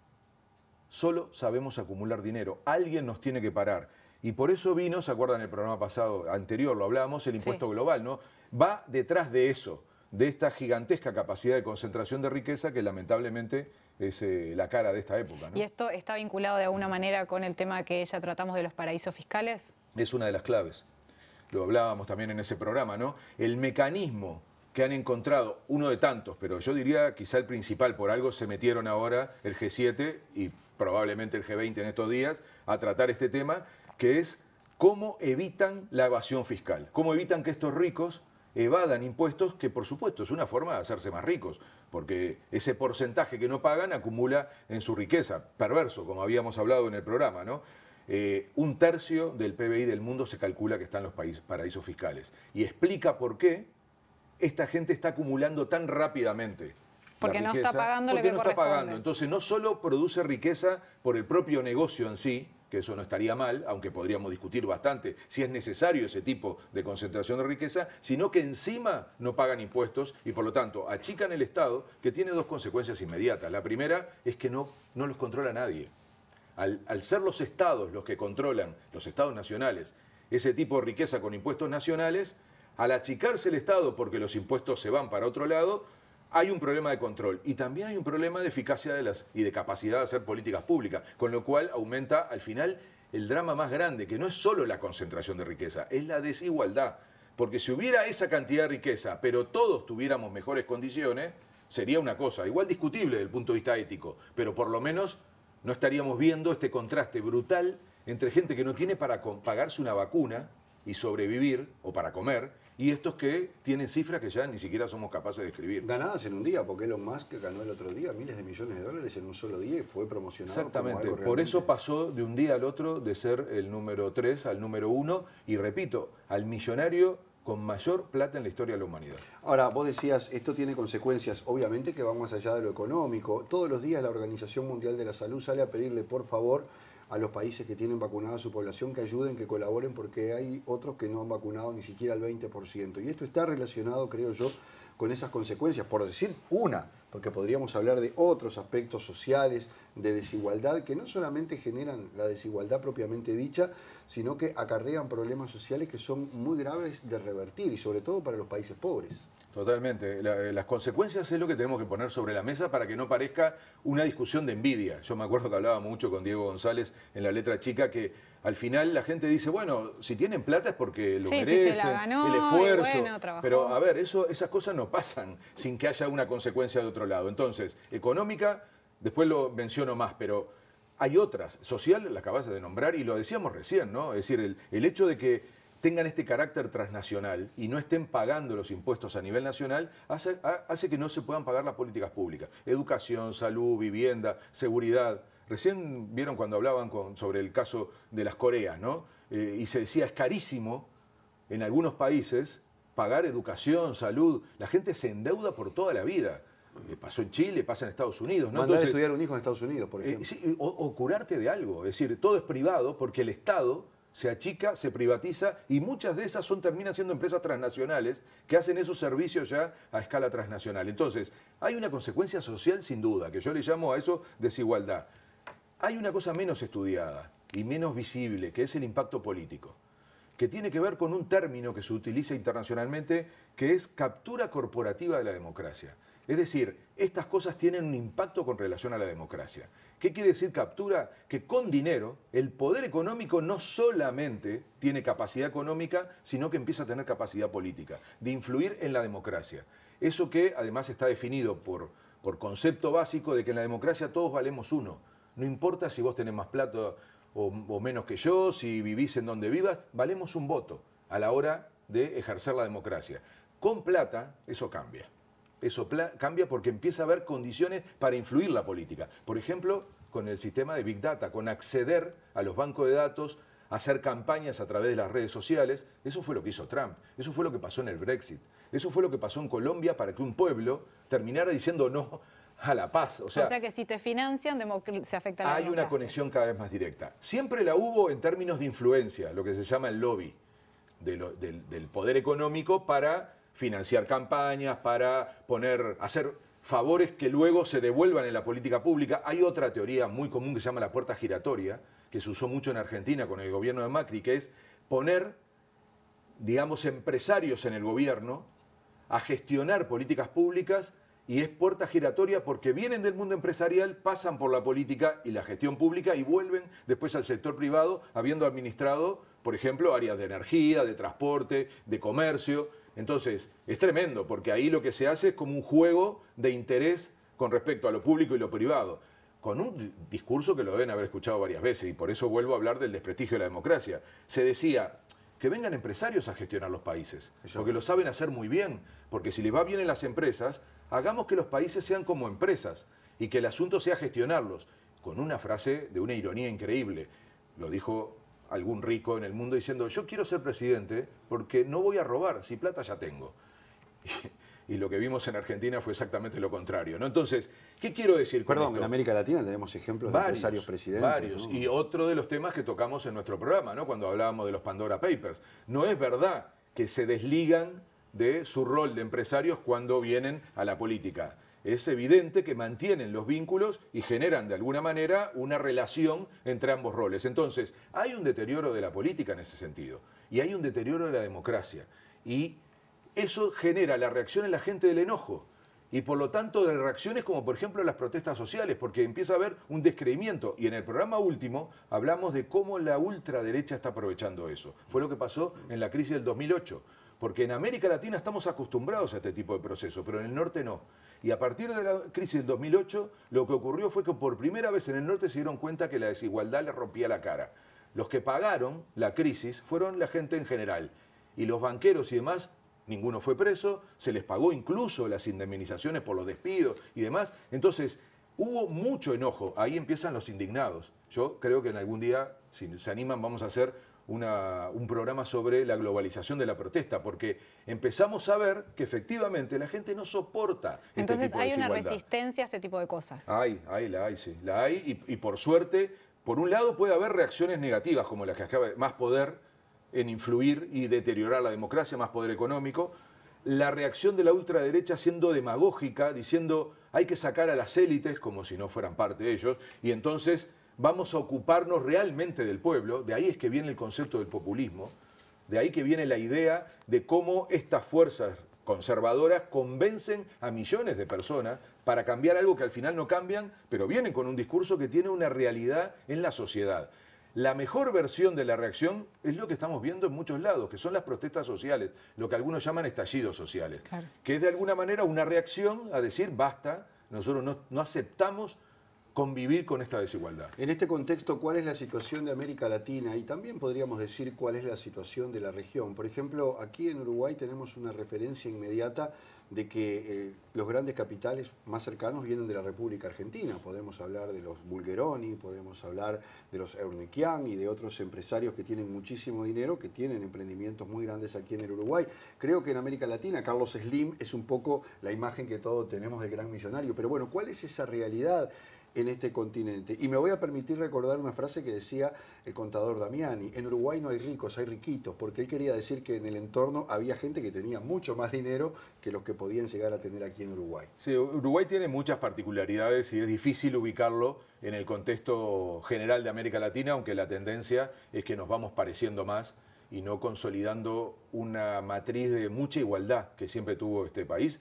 Speaker 6: Solo sabemos acumular dinero. Alguien nos tiene que parar. Y por eso vino, ¿se acuerdan el programa pasado, anterior, lo hablábamos, el impuesto global, ¿no? Va detrás de eso. de esta gigantesca capacidad de concentración de riqueza que lamentablemente es la cara de esta época, ¿no?
Speaker 2: ¿Y esto está vinculado de alguna manera con el tema que ya tratamos de los paraísos fiscales?
Speaker 6: Es una de las claves. Lo hablábamos también en ese programa, ¿no? El mecanismo que han encontrado, uno de tantos, pero yo diría quizá el principal, por algo se metieron ahora el G7 y probablemente el G20 en estos días a tratar este tema, que es cómo evitan la evasión fiscal, cómo evitan que estos ricos evadan impuestos, que por supuesto es una forma de hacerse más ricos, porque ese porcentaje que no pagan acumula en su riqueza, perverso, como habíamos hablado en el programa, ¿no? 1/3 del PBI del mundo se calcula que está en los paraísos fiscales. Y explica por qué esta gente está acumulando tan rápidamente.
Speaker 2: Porque no está pagando lo que corresponde. Porque no está pagando.
Speaker 6: Entonces no solo produce riqueza por el propio negocio en sí, que eso no estaría mal, aunque podríamos discutir bastante si es necesario ese tipo de concentración de riqueza, sino que encima no pagan impuestos y por lo tanto achican el Estado, que tiene dos consecuencias inmediatas. La primera es que no los controla nadie. Al ser los estados los que controlan, los estados nacionales, ese tipo de riqueza con impuestos nacionales, al achicarse el Estado porque los impuestos se van para otro lado, hay un problema de control y también hay un problema de eficacia y de capacidad de hacer políticas públicas, con lo cual aumenta al final el drama más grande, que no es solo la concentración de riqueza, es la desigualdad. Porque si hubiera esa cantidad de riqueza, pero todos tuviéramos mejores condiciones, sería una cosa igual discutible desde el punto de vista ético, pero por lo menos no estaríamos viendo este contraste brutal entre gente que no tiene para pagarse una vacuna y sobrevivir, o para comer, y estos que tienen cifras que ya ni siquiera somos capaces de escribir.
Speaker 1: Ganadas en un día, porque Elon Musk ganó el otro día miles de millones de dólares en un solo día y fue promocionado.
Speaker 6: Exactamente,
Speaker 1: como algo
Speaker 6: por eso pasó de un día al otro de ser el número 3 al número 1, y repito, al millonario con mayor plata en la historia de la humanidad.
Speaker 1: Ahora, vos decías, esto tiene consecuencias, obviamente, que van más allá de lo económico. Todos los días la Organización Mundial de la Salud sale a pedirle, por favor, a los países que tienen vacunada a su población que ayuden, que colaboren, porque hay otros que no han vacunado ni siquiera el 20%. Y esto está relacionado, creo yo, con esas consecuencias, por decir una, porque podríamos hablar de otros aspectos sociales, de desigualdad, que no solamente generan la desigualdad propiamente dicha, sino que acarrean problemas sociales que son muy graves de revertir, y sobre todo para los países pobres.
Speaker 6: Totalmente. Las consecuencias es lo que tenemos que poner sobre la mesa para que no parezca una discusión de envidia. Yo me acuerdo que hablaba mucho con Diego González en La Letra Chica, que al final la gente dice, bueno, si tienen plata es porque lo merecen,
Speaker 2: si se la ganó,
Speaker 6: el esfuerzo.
Speaker 2: Bueno,
Speaker 6: pero a ver, esas cosas no pasan sin que haya una consecuencia de otro lado. Entonces, económica, después lo menciono más, pero hay otras. Social, la acabas de nombrar y lo decíamos recién, ¿no? Es decir, el hecho de que tengan este carácter transnacional y no estén pagando los impuestos a nivel nacional, hace que no se puedan pagar las políticas públicas. Educación, salud, vivienda, seguridad. Recién vieron cuando hablaban sobre el caso de las Coreas, ¿no? Y se decía, es carísimo en algunos países pagar educación, salud. La gente se endeuda por toda la vida. Pasó en Chile, pasa en Estados Unidos, ¿no?
Speaker 1: Mandar a estudiar un hijo en Estados Unidos, por ejemplo.
Speaker 6: Sí, o curarte de algo. Es decir, todo es privado porque el Estado se achica, se privatiza y muchas de esas terminan siendo empresas transnacionales que hacen esos servicios ya a escala transnacional. Entonces, hay una consecuencia social sin duda, que yo le llamo a eso desigualdad. Hay una cosa menos estudiada y menos visible, que es el impacto político, que tiene que ver con un término que se utiliza internacionalmente, que es captura corporativa de la democracia. Es decir, estas cosas tienen un impacto con relación a la democracia. ¿Qué quiere decir captura? Que con dinero el poder económico no solamente tiene capacidad económica, sino que empieza a tener capacidad política, de influir en la democracia. Eso que además está definido por concepto básico de que en la democracia todos valemos uno. No importa si vos tenés más plata o menos que yo, si vivís en donde vivas, valemos un voto a la hora de ejercer la democracia. Con plata eso cambia. Eso cambia porque empieza a haber condiciones para influir la política. Por ejemplo, con el sistema de Big Data, con acceder a los bancos de datos, hacer campañas a través de las redes sociales. Eso fue lo que hizo Trump. Eso fue lo que pasó en el Brexit. Eso fue lo que pasó en Colombia para que un pueblo terminara diciendo no a la paz. O sea
Speaker 2: que si te financian, se afecta a la democracia.
Speaker 6: Hay una conexión cada vez más directa. Siempre la hubo en términos de influencia, lo que se llama el lobby del poder económico para financiar campañas, para hacer favores que luego se devuelvan en la política pública. Hay otra teoría muy común que se llama la puerta giratoria, que se usó mucho en Argentina con el gobierno de Macri, que es poner, digamos, empresarios en el gobierno a gestionar políticas públicas y es puerta giratoria porque vienen del mundo empresarial, pasan por la política y la gestión pública y vuelven después al sector privado habiendo administrado, por ejemplo, áreas de energía, de transporte, de comercio. Entonces, es tremendo porque ahí lo que se hace es como un juego de interés con respecto a lo público y lo privado, con un discurso que lo deben haber escuchado varias veces y por eso vuelvo a hablar del desprestigio de la democracia. Se decía que vengan empresarios a gestionar los países, porque lo saben hacer muy bien, porque si les va bien en las empresas, hagamos que los países sean como empresas y que el asunto sea gestionarlos, con una frase de una ironía increíble. Lo dijo algún rico en el mundo diciendo, yo quiero ser presidente porque no voy a robar, si plata ya tengo. Y lo que vimos en Argentina fue exactamente lo contrario, ¿no? Entonces, ¿qué quiero decir con esto?
Speaker 1: En América Latina tenemos ejemplos de empresarios presidentes.
Speaker 6: Varios.
Speaker 1: ¿no?
Speaker 6: Y otro de los temas que tocamos en nuestro programa, ¿no? Cuando hablábamos de los Pandora Papers. No es verdad que se desligan de su rol de empresarios cuando vienen a la política. Es evidente que mantienen los vínculos y generan de alguna manera una relación entre ambos roles. Entonces, hay un deterioro de la política en ese sentido. Y hay un deterioro de la democracia. Y eso genera la reacción en la gente del enojo y por lo tanto de reacciones como por ejemplo las protestas sociales, porque empieza a haber un descreimiento. Y en el programa último hablamos de cómo la ultraderecha está aprovechando eso. Fue lo que pasó en la crisis del 2008, porque en América Latina estamos acostumbrados a este tipo de procesos, pero en el norte no. Y a partir de la crisis del 2008 lo que ocurrió fue que por primera vez en el norte se dieron cuenta que la desigualdad les rompía la cara. Los que pagaron la crisis fueron la gente en general y los banqueros y demás. Ninguno fue preso, se les pagó incluso las indemnizaciones por los despidos y demás. Entonces, hubo mucho enojo. Ahí empiezan los indignados. Yo creo que en algún día, si se animan, vamos a hacer un programa sobre la globalización de la protesta, porque empezamos a ver que efectivamente la gente no soporta
Speaker 2: Entonces,
Speaker 6: este tipo de
Speaker 2: hay una
Speaker 6: desigualdad.
Speaker 2: resistencia a este tipo de cosas.
Speaker 6: La hay, sí. La hay y por suerte, por un lado puede haber reacciones negativas, como las que acaba de más poder en influir y deteriorar la democracia, más poder económico. La reacción de la ultraderecha siendo demagógica, diciendo hay que sacar a las élites como si no fueran parte de ellos, y entonces vamos a ocuparnos realmente del pueblo. De ahí es que viene el concepto del populismo, de ahí que viene la idea de cómo estas fuerzas conservadoras convencen a millones de personas para cambiar algo que al final no cambian, pero vienen con un discurso que tiene una realidad en la sociedad. La mejor versión de la reacción es lo que estamos viendo en muchos lados, que son las protestas sociales, lo que algunos llaman estallidos sociales, claro, que es de alguna manera una reacción a decir basta, nosotros no aceptamos convivir con esta desigualdad.
Speaker 1: En este contexto, ¿cuál es la situación de América Latina? Y también podríamos decir cuál es la situación de la región. Por ejemplo, aquí en Uruguay tenemos una referencia inmediata de que los grandes capitales más cercanos vienen de la República Argentina. Podemos hablar de los Bulgeroni, podemos hablar de los Eurnequian y de otros empresarios que tienen muchísimo dinero, que tienen emprendimientos muy grandes aquí en el Uruguay. Creo que en América Latina Carlos Slim es un poco la imagen que todos tenemos del gran millonario. Pero bueno, ¿cuál es esa realidad en este continente? Y me voy a permitir recordar una frase que decía el contador Damiani: en Uruguay no hay ricos, hay riquitos, porque él quería decir que en el entorno había gente que tenía mucho más dinero que los que podían llegar a tener aquí en Uruguay.
Speaker 6: Sí, Uruguay tiene muchas particularidades y es difícil ubicarlo en el contexto general de América Latina, aunque la tendencia es que nos vamos pareciendo más y no consolidando una matriz de mucha igualdad que siempre tuvo este país.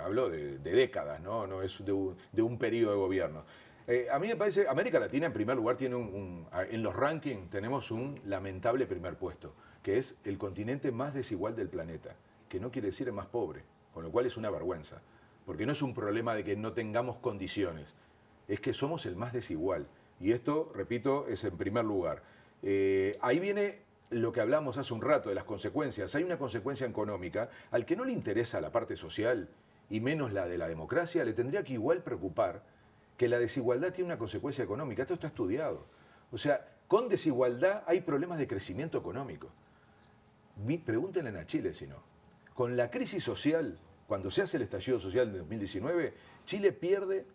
Speaker 6: Hablo de décadas, no es de un periodo de gobierno. A mí me parece, América Latina en primer lugar tiene en los rankings tenemos un lamentable primer puesto, que es el continente más desigual del planeta, que no quiere decir el más pobre, con lo cual es una vergüenza, porque no es un problema de que no tengamos condiciones, es que somos el más desigual. Y esto, repito, es en primer lugar. Ahí viene lo que hablamos hace un rato de las consecuencias. Hay una consecuencia económica. Al que no le interesa la parte social y menos la de la democracia, le tendría que igual preocupar que la desigualdad tiene una consecuencia económica. Esto está estudiado. O sea, con desigualdad hay problemas de crecimiento económico. Pregúntenle a Chile si no. Con la crisis social, cuando se hace el estallido social de 2019, Chile pierde,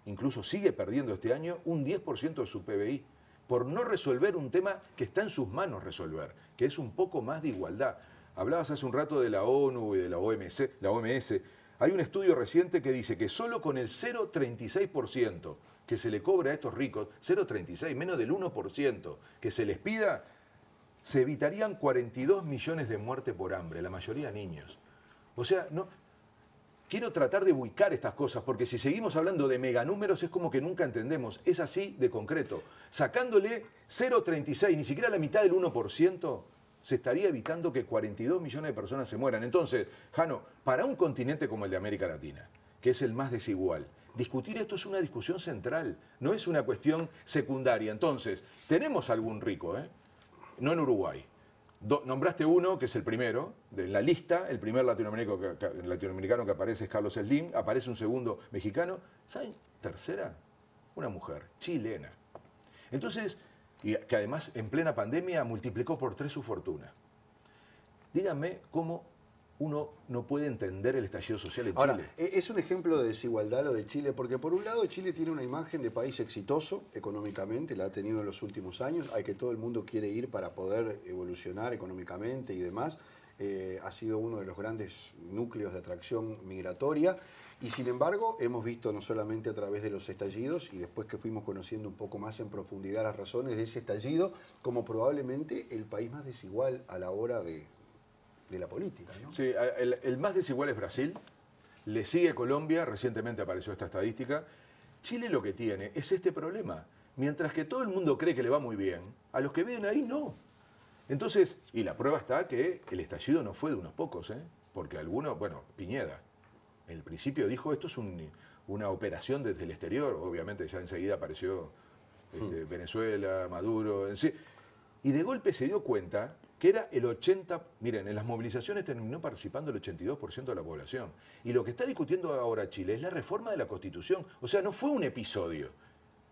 Speaker 6: incluso sigue perdiendo este año, un 10% de su PBI. Por no resolver un tema que está en sus manos resolver, que es un poco más de igualdad. Hablabas hace un rato de la ONU y de la OMS. Hay un estudio reciente que dice que solo con el 0,36% que se le cobra a estos ricos, 0,36, menos del 1% que se les pida, se evitarían 42 millones de muertes por hambre, la mayoría niños. O sea, no, quiero tratar de ubicar estas cosas, porque si seguimos hablando de meganúmeros es como que nunca entendemos. Es así de concreto. Sacándole 0,36, ni siquiera la mitad del 1%, se estaría evitando que 42 millones de personas se mueran. Entonces, Jano, para un continente como el de América Latina, que es el más desigual, discutir esto es una discusión central, no es una cuestión secundaria. Entonces, tenemos algún rico, no en Uruguay. Nombraste uno, que es el primero, de la lista, el primer latinoamericano que aparece es Carlos Slim, aparece un segundo mexicano. ¿Saben? Tercera, una mujer, chilena. Entonces, y que además en plena pandemia multiplicó por 3 su fortuna. Díganme cómo uno no puede entender el estallido social en Chile.
Speaker 1: Ahora, es un ejemplo de desigualdad lo de Chile, porque por un lado Chile tiene una imagen de país exitoso económicamente, la ha tenido en los últimos años, al que todo el mundo quiere ir para poder evolucionar económicamente y demás. Ha sido uno de los grandes núcleos de atracción migratoria y sin embargo hemos visto no solamente a través de los estallidos y después que fuimos conociendo un poco más en profundidad las razones de ese estallido, como probablemente el país más desigual a la hora de la política, ¿no?
Speaker 6: Sí, el más desigual es Brasil, le sigue Colombia, recientemente apareció esta estadística. Chile lo que tiene es este problema. Mientras que todo el mundo cree que le va muy bien, a los que viven ahí no. Entonces, y la prueba está que el estallido no fue de unos pocos, porque algunos, bueno, Piñera, en el principio dijo esto es una operación desde el exterior, obviamente ya enseguida apareció Venezuela, Maduro, y de golpe se dio cuenta que era el 80%, miren, en las movilizaciones terminó participando el 82% de la población. Y lo que está discutiendo ahora Chile es la reforma de la Constitución. O sea, no fue un episodio.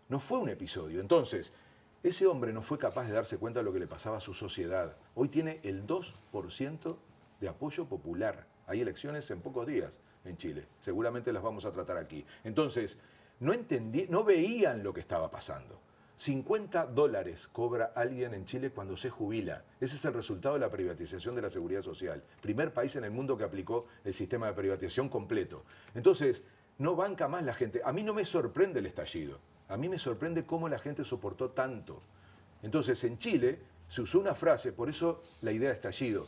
Speaker 6: No fue un episodio. Entonces, ese hombre no fue capaz de darse cuenta de lo que le pasaba a su sociedad. Hoy tiene el 2% de apoyo popular. Hay elecciones en pocos días en Chile. Seguramente las vamos a tratar aquí. Entonces, no veían lo que estaba pasando. $50 cobra alguien en Chile cuando se jubila. Ese es el resultado de la privatización de la seguridad social. Primer país en el mundo que aplicó el sistema de privatización completo. Entonces, no banca más la gente. A mí no me sorprende el estallido. A mí me sorprende cómo la gente soportó tanto. Entonces, en Chile se usó una frase, por eso la idea de estallido.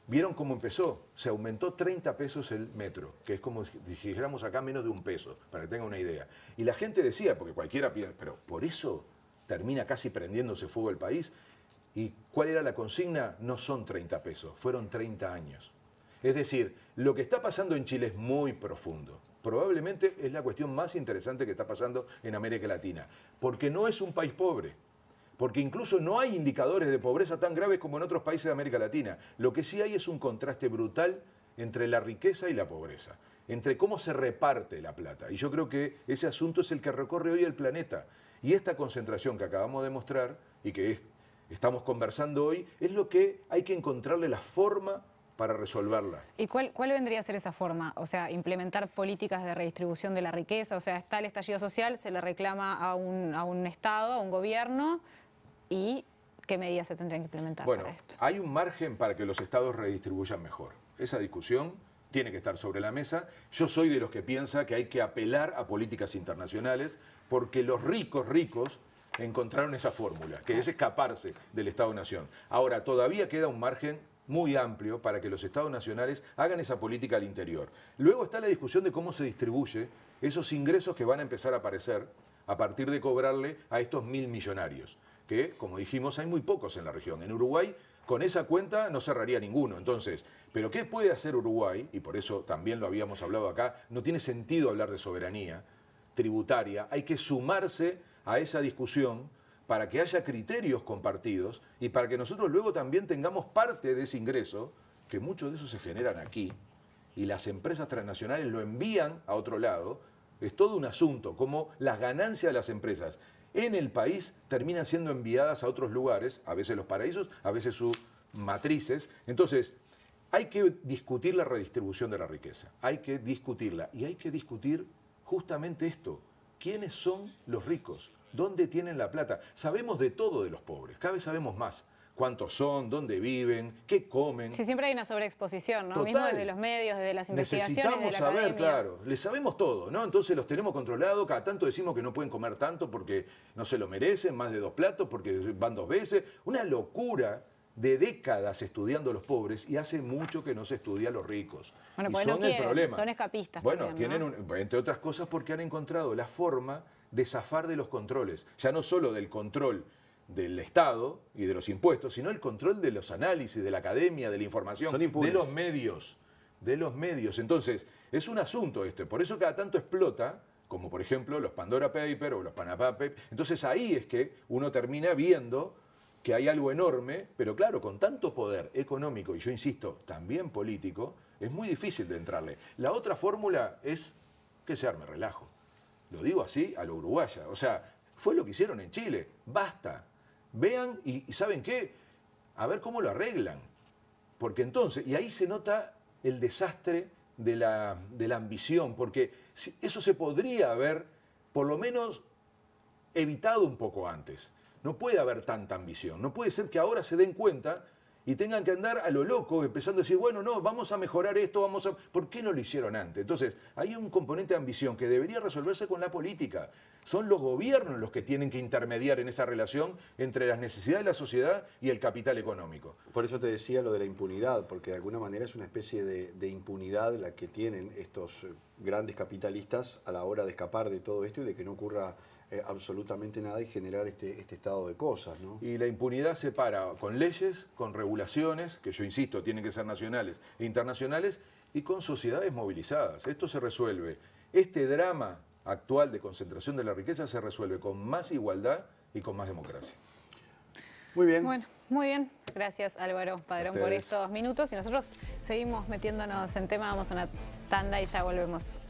Speaker 6: ¿Vieron cómo empezó? Se aumentó 30 pesos el metro, que es como si dijéramos acá menos de $1, para que tengan una idea. Y la gente decía, porque cualquiera piensa, pero por eso termina casi prendiéndose fuego el país. ¿Y cuál era la consigna? No son 30 pesos, fueron 30 años. Es decir, lo que está pasando en Chile es muy profundo. Probablemente es la cuestión más interesante que está pasando en América Latina, porque no es un país pobre. Porque incluso no hay indicadores de pobreza tan graves como en otros países de América Latina. Lo que sí hay es un contraste brutal entre la riqueza y la pobreza, entre cómo se reparte la plata. Y yo creo que ese asunto es el que recorre hoy el planeta. Y esta concentración que acabamos de mostrar y que estamos conversando hoy, es lo que hay que encontrarle la forma para resolverla.
Speaker 2: ¿Y cuál vendría a ser esa forma? O sea, implementar políticas de redistribución de la riqueza. O sea, está el estallido social, se le reclama a un Estado, a un gobierno. ¿Y qué medidas se tendrían que implementar para esto?
Speaker 6: Hay un margen para que los estados redistribuyan mejor. Esa discusión tiene que estar sobre la mesa. Yo soy de los que piensa que hay que apelar a políticas internacionales porque los ricos encontraron esa fórmula, que es escaparse del Estado-Nación. Ahora, todavía queda un margen muy amplio para que los Estados nacionales hagan esa política al interior. Luego está la discusión de cómo se distribuye esos ingresos que van a empezar a aparecer a partir de cobrarle a estos 1.000 millonarios. Que, como dijimos, hay muy pocos en la región. En Uruguay, con esa cuenta no cerraría ninguno. Entonces, ¿pero qué puede hacer Uruguay? Y por eso también lo habíamos hablado acá, no tiene sentido hablar de soberanía tributaria. Hay que sumarse a esa discusión para que haya criterios compartidos y para que nosotros luego también tengamos parte de ese ingreso, que muchos de esos se generan aquí, y las empresas transnacionales lo envían a otro lado. Es todo un asunto, como las ganancias de las empresas en el país terminan siendo enviadas a otros lugares, a veces los paraísos, a veces sus matrices. Entonces, hay que discutir la redistribución de la riqueza, hay que discutirla y hay que discutir justamente esto. ¿Quiénes son los ricos? ¿Dónde tienen la plata? Sabemos de todo de los pobres, cada vez sabemos más. ¿Cuántos son? ¿Dónde viven? ¿Qué comen?
Speaker 2: Sí, siempre hay una sobreexposición, ¿no?
Speaker 6: Total.
Speaker 2: Mismo desde los medios, desde las investigaciones,
Speaker 6: Necesitamos
Speaker 2: de la
Speaker 6: saber,
Speaker 2: academia.
Speaker 6: claro. Les sabemos todo, ¿no? Entonces los tenemos controlados. Cada tanto decimos que no pueden comer tanto porque no se lo merecen, más de 2 platos, porque van 2 veces. Una locura de décadas estudiando a los pobres y hace mucho que no se estudia a los ricos.
Speaker 2: Bueno,
Speaker 6: y
Speaker 2: porque
Speaker 6: son
Speaker 2: no quieren,
Speaker 6: el problema.
Speaker 2: son escapistas.
Speaker 6: Bueno,
Speaker 2: también,
Speaker 6: tienen entre otras cosas porque han encontrado la forma de zafar de los controles, ya no solo del control del Estado y de los impuestos, sino el control de los análisis, de la academia, de la información, de los medios. Entonces, es un asunto por eso cada tanto explota, como por ejemplo los Pandora Papers o los Panama Papers. Entonces ahí es que uno termina viendo que hay algo enorme, pero claro, con tanto poder económico, y yo insisto, también político, es muy difícil de entrarle. La otra fórmula es que se arme relajo. Lo digo así, a lo uruguaya. O sea, fue lo que hicieron en Chile. Basta. Vean y ¿saben qué? A ver cómo lo arreglan. Porque entonces, y ahí se nota el desastre de la ambición, porque eso se podría haber, por lo menos, evitado un poco antes. No puede haber tanta ambición. No puede ser que ahora se den cuenta y tengan que andar a lo loco, empezando a decir, bueno, no, vamos a mejorar esto, ¿Por qué no lo hicieron antes? Entonces, hay un componente de ambición que debería resolverse con la política. Son los gobiernos los que tienen que intermediar en esa relación entre las necesidades de la sociedad y el capital económico.
Speaker 1: Por eso te decía lo de la impunidad, porque de alguna manera es una especie de impunidad la que tienen estos grandes capitalistas a la hora de escapar de todo esto y de que no ocurra absolutamente nada y generar este estado de cosas, ¿no?
Speaker 6: Y la impunidad se para con leyes, con regulaciones, que yo insisto, tienen que ser nacionales e internacionales, y con sociedades movilizadas. Esto se resuelve. Este drama actual de concentración de la riqueza se resuelve con más igualdad y con más democracia.
Speaker 1: Muy bien.
Speaker 2: Bueno, muy bien. Gracias, Álvaro Padrón, por estos minutos. Y nosotros seguimos metiéndonos en tema. Vamos a una tanda y ya volvemos.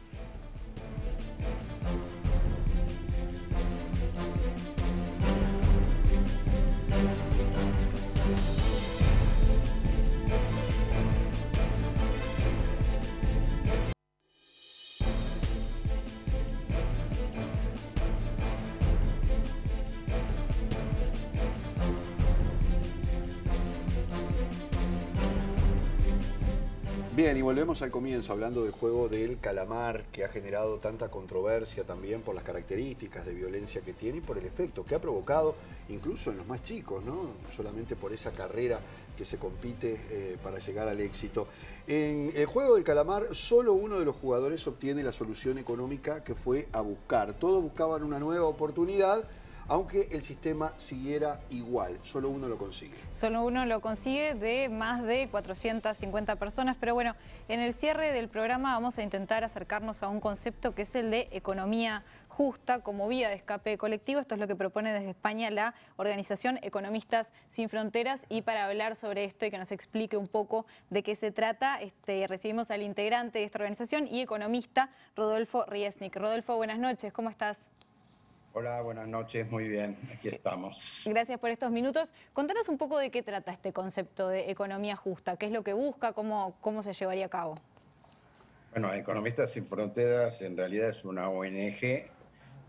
Speaker 1: Bien, y volvemos al comienzo, hablando del juego del calamar, que ha generado tanta controversia también por las características de violencia que tiene y por el efecto que ha provocado, incluso en los más chicos, ¿no? Solamente por esa carrera que se compite para llegar al éxito. En el juego del calamar, solo uno de los jugadores obtiene la solución económica que fue a buscar. Todos buscaban una nueva oportunidad, aunque el sistema siguiera igual, solo uno lo consigue.
Speaker 2: Solo uno lo consigue de más de 450 personas, pero bueno, en el cierre del programa vamos a intentar acercarnos a un concepto que es el de economía justa como vía de escape colectivo. Esto es lo que propone desde España la organización Economistas Sin Fronteras, y para hablar sobre esto y que nos explique un poco de qué se trata, recibimos al integrante de esta organización y economista, Rodolfo Riesnik. Rodolfo, buenas noches, ¿cómo estás?
Speaker 7: Hola, buenas noches, muy bien, aquí estamos.
Speaker 2: Gracias por estos minutos. Contanos un poco de qué trata este concepto de economía justa, qué es lo que busca, cómo se llevaría a cabo.
Speaker 7: Bueno, Economistas Sin Fronteras en realidad es una ONG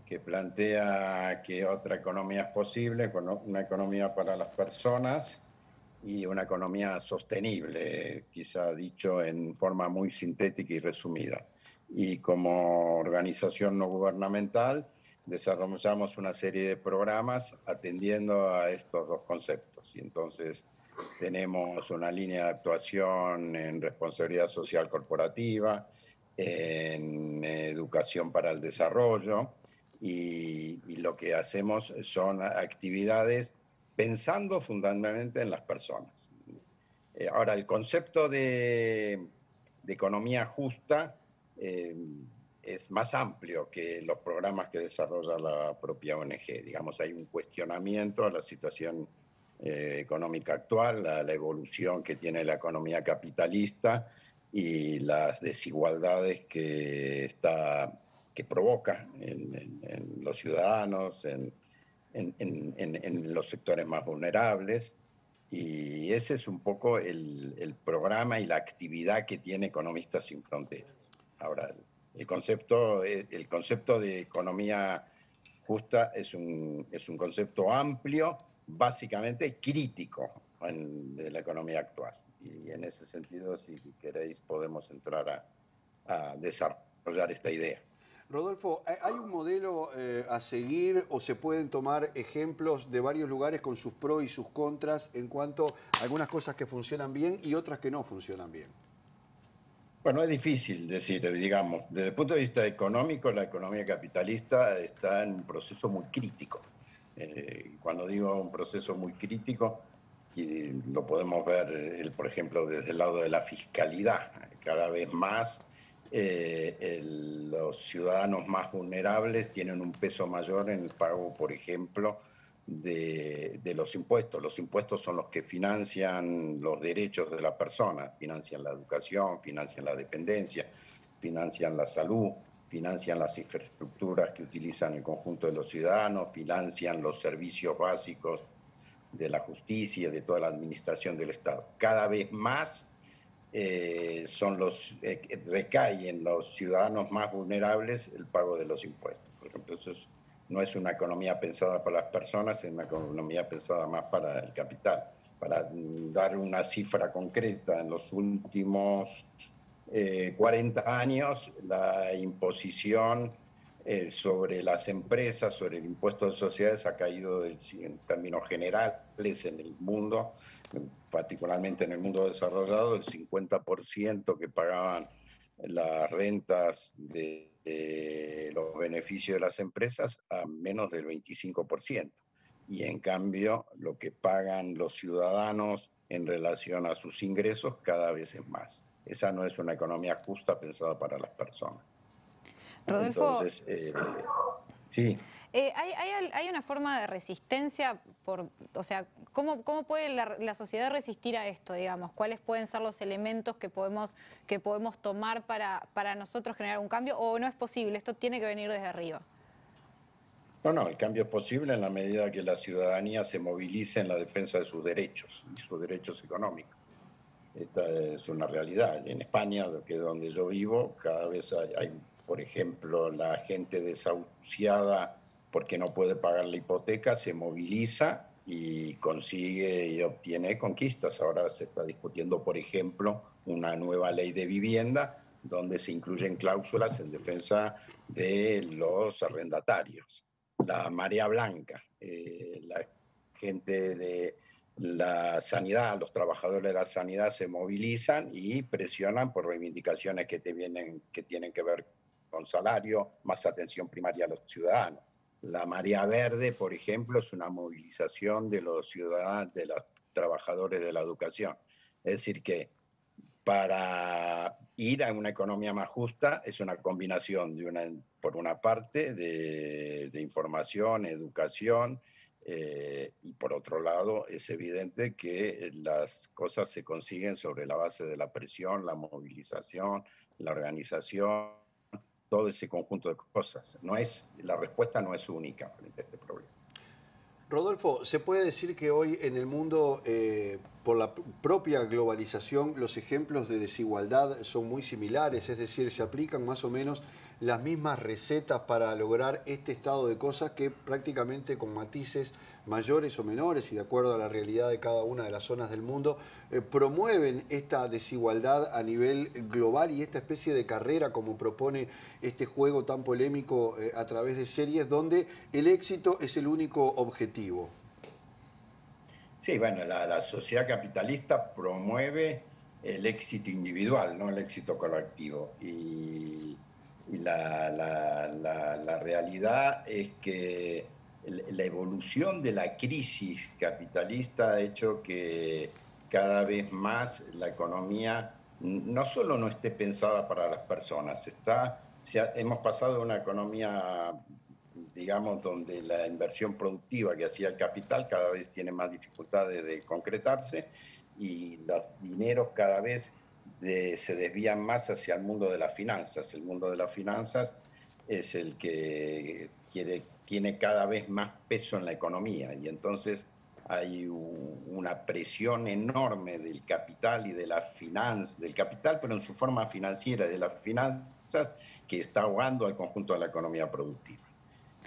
Speaker 7: que plantea que otra economía es posible, una economía para las personas y una economía sostenible, quizá dicho en forma muy sintética y resumida. Y como organización no gubernamental, desarrollamos una serie de programas atendiendo a estos dos conceptos. Y entonces tenemos una línea de actuación en responsabilidad social corporativa, en educación para el desarrollo, y lo que hacemos son actividades pensando fundamentalmente en las personas. Ahora, el concepto de economía justa es más amplio que los programas que desarrolla la propia ONG. Digamos, hay un cuestionamiento a la situación económica actual, a la evolución que tiene la economía capitalista y las desigualdades que provoca en los ciudadanos, en los sectores más vulnerables. Y ese es un poco el programa y la actividad que tiene Economistas Sin Fronteras. Ahora, el concepto de economía justa es un concepto amplio, básicamente crítico de la economía actual. Y en ese sentido, si queréis, podemos entrar a desarrollar esta idea.
Speaker 1: Rodolfo, ¿hay un modelo a seguir o se pueden tomar ejemplos de varios lugares con sus pros y sus contras en cuanto a algunas cosas que funcionan bien y otras que no funcionan bien?
Speaker 7: Bueno, es difícil decir, digamos, desde el punto de vista económico, la economía capitalista está en un proceso muy crítico. Cuando digo un proceso muy crítico, y lo podemos ver, por ejemplo, desde el lado de la fiscalidad. Cada vez más los ciudadanos más vulnerables tienen un peso mayor en el pago, por ejemplo, de los impuestos. Los impuestos son los que financian los derechos de la persona, financian la educación, financian la dependencia, financian la salud, financian las infraestructuras que utilizan el conjunto de los ciudadanos, financian los servicios básicos de la justicia, de toda la administración del Estado. Cada vez más recae en los ciudadanos más vulnerables el pago de los impuestos. Por ejemplo, no es una economía pensada para las personas, es una economía pensada más para el capital. Para dar una cifra concreta, en los últimos 40 años, la imposición sobre las empresas, sobre el impuesto de sociedades, ha caído en términos generales en el mundo, particularmente en el mundo desarrollado, el 50% que pagaban las rentas de los beneficios de las empresas a menos del 25%. Y en cambio, lo que pagan los ciudadanos en relación a sus ingresos cada vez es más. Esa no es una economía justa pensada para las personas.
Speaker 2: Rodolfo,
Speaker 7: entonces, sí.
Speaker 2: ¿Hay una forma de resistencia? O sea, ¿cómo puede la sociedad resistir a esto, digamos? ¿Cuáles pueden ser los elementos que podemos tomar para nosotros generar un cambio? ¿O no es posible? ¿Esto tiene que venir desde arriba?
Speaker 7: No, el cambio es posible en la medida que la ciudadanía se movilice en la defensa de sus derechos y sus derechos económicos. Esta es una realidad. En España, que es donde yo vivo, cada vez hay, por ejemplo, la gente desahuciada porque no puede pagar la hipoteca, se moviliza y consigue y obtiene conquistas. Ahora se está discutiendo, por ejemplo, una nueva ley de vivienda donde se incluyen cláusulas en defensa de los arrendatarios. La marea blanca, la gente de la sanidad, los trabajadores de la sanidad se movilizan y presionan por reivindicaciones que tienen que ver con salario, más atención primaria a los ciudadanos. La marea verde, por ejemplo, es una movilización de los ciudadanos, de los trabajadores de la educación. Es decir, que para ir a una economía más justa es una combinación por una parte, de información, educación, y por otro lado, es evidente que las cosas se consiguen sobre la base de la presión, la movilización, la organización, todo ese conjunto de cosas. La respuesta no es única frente a este problema.
Speaker 1: Rodolfo, ¿se puede decir que hoy en el mundo, por la propia globalización, los ejemplos de desigualdad son muy similares? Es decir, se aplican más o menos las mismas recetas para lograr este estado de cosas que prácticamente con matices mayores o menores y de acuerdo a la realidad de cada una de las zonas del mundo, promueven esta desigualdad a nivel global y esta especie de carrera como propone este juego tan polémico a través de series donde el éxito es el único objetivo.
Speaker 7: Sí, bueno, la sociedad capitalista promueve el éxito individual, no el éxito colectivo. Y la realidad es que la evolución de la crisis capitalista ha hecho que cada vez más la economía no solo no esté pensada para las personas, hemos pasado de una economía, digamos, donde la inversión productiva que hacía el capital cada vez tiene más dificultades de concretarse y los dineros cada vez se desvían más hacia el mundo de las finanzas. El mundo de las finanzas es el que tiene cada vez más peso en la economía y entonces hay una presión enorme del capital y de la finanza, del capital pero en su forma financiera, de las finanzas, que está ahogando al conjunto de la economía productiva.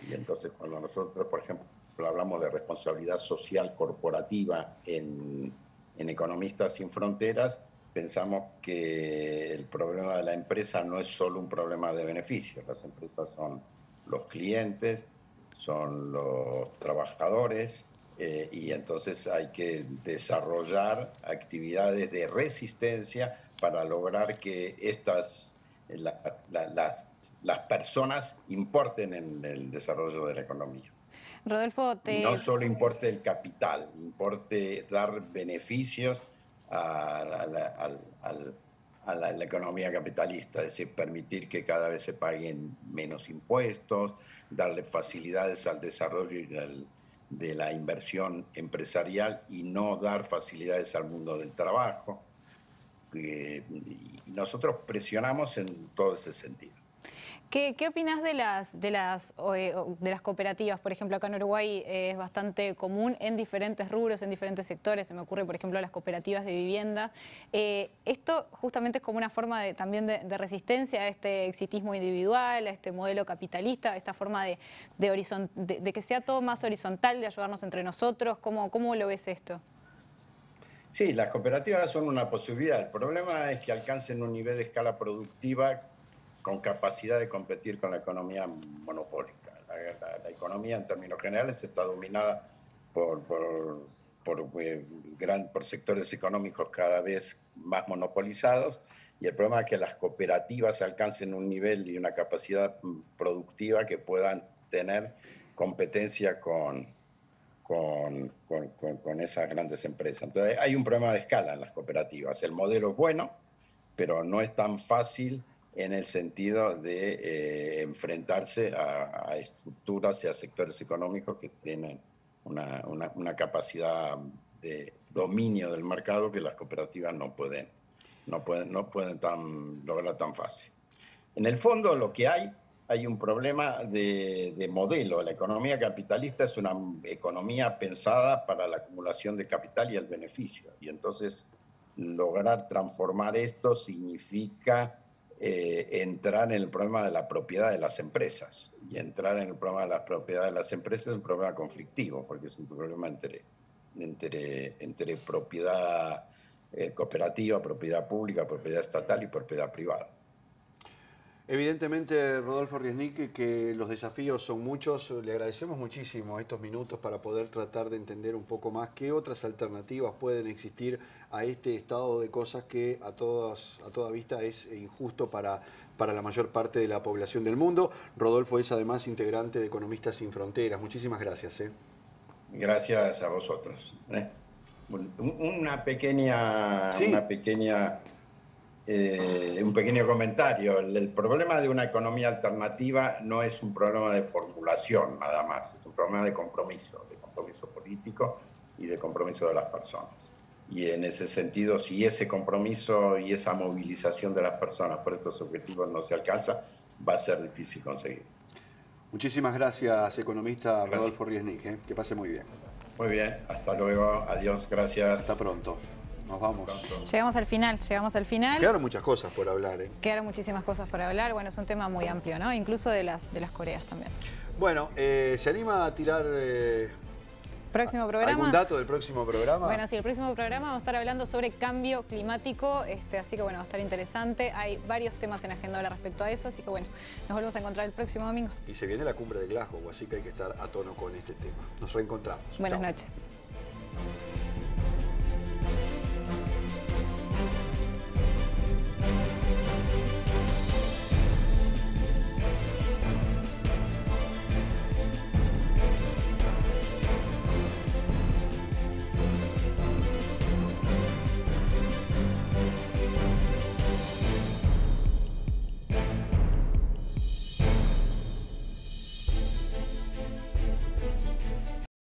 Speaker 7: Y entonces cuando nosotros, por ejemplo, hablamos de responsabilidad social corporativa en Economistas Sin Fronteras, pensamos que el problema de la empresa no es solo un problema de beneficios. Las empresas son los clientes, son los trabajadores, y entonces hay que desarrollar actividades de resistencia para lograr que las personas importen en el desarrollo de la economía.
Speaker 2: Rodolfo,
Speaker 7: No solo importe el capital, importe dar beneficios a la economía capitalista, es decir, permitir que cada vez se paguen menos impuestos, darle facilidades al desarrollo de la inversión empresarial y no dar facilidades al mundo del trabajo. Y nosotros presionamos en todo ese sentido.
Speaker 2: ¿Qué opinás de las cooperativas? Por ejemplo, acá en Uruguay es bastante común en diferentes rubros, en diferentes sectores. Se me ocurre, por ejemplo, las cooperativas de vivienda. Esto justamente es como una forma también de resistencia a este exitismo individual, a este modelo capitalista, a esta forma de que sea todo más horizontal, de ayudarnos entre nosotros. ¿Cómo lo ves esto?
Speaker 7: Sí, las cooperativas son una posibilidad. El problema es que alcancen un nivel de escala productiva con capacidad de competir con la economía monopólica. La economía, en términos generales, está dominada por sectores económicos cada vez más monopolizados, y el problema es que las cooperativas alcancen un nivel y una capacidad productiva que puedan tener competencia con esas grandes empresas. Entonces, hay un problema de escala en las cooperativas. El modelo es bueno, pero no es tan fácil en el sentido de enfrentarse a estructuras y a sectores económicos que tienen una capacidad de dominio del mercado que las cooperativas no pueden lograr tan fácil. En el fondo, lo que hay un problema de modelo. La economía capitalista es una economía pensada para la acumulación de capital y el beneficio. Y entonces, lograr transformar esto significa entrar en el problema de la propiedad de las empresas. Y entrar en el problema de la propiedad de las empresas es un problema conflictivo, porque es un problema entre propiedad cooperativa, propiedad pública, propiedad estatal y propiedad privada.
Speaker 1: Evidentemente, Rodolfo Riesnik, que los desafíos son muchos. Le agradecemos muchísimo estos minutos para poder tratar de entender un poco más qué otras alternativas pueden existir a este estado de cosas que a toda vista es injusto para la mayor parte de la población del mundo. Rodolfo es además integrante de Economistas Sin Fronteras. Muchísimas gracias.
Speaker 7: Gracias a vosotros. Un pequeño comentario. El problema de una economía alternativa no es un problema de formulación nada más, es un problema de compromiso político y de compromiso de las personas. Y en ese sentido, si ese compromiso y esa movilización de las personas por estos objetivos no se alcanza, va a ser difícil conseguir.
Speaker 1: Muchísimas gracias, economista Rodolfo Riesnik. Que pase muy bien.
Speaker 7: Muy bien, hasta luego, adiós, gracias.
Speaker 1: Hasta pronto. Nos vamos.
Speaker 2: Llegamos al final.
Speaker 1: Quedaron muchas cosas por hablar.
Speaker 2: Quedaron muchísimas cosas por hablar. Bueno, es un tema muy amplio, ¿no? Incluso de las Coreas también.
Speaker 1: Bueno, ¿se anima a tirar
Speaker 2: próximo programa?
Speaker 1: algún dato del próximo programa?
Speaker 2: Bueno, sí, el próximo programa vamos a estar hablando sobre cambio climático, así que bueno, va a estar interesante. Hay varios temas en agenda ahora respecto a eso, así que bueno, nos volvemos a encontrar el próximo domingo.
Speaker 1: Y se viene la cumbre de Glasgow, así que hay que estar a tono con este tema. Nos reencontramos.
Speaker 2: Buenas noches.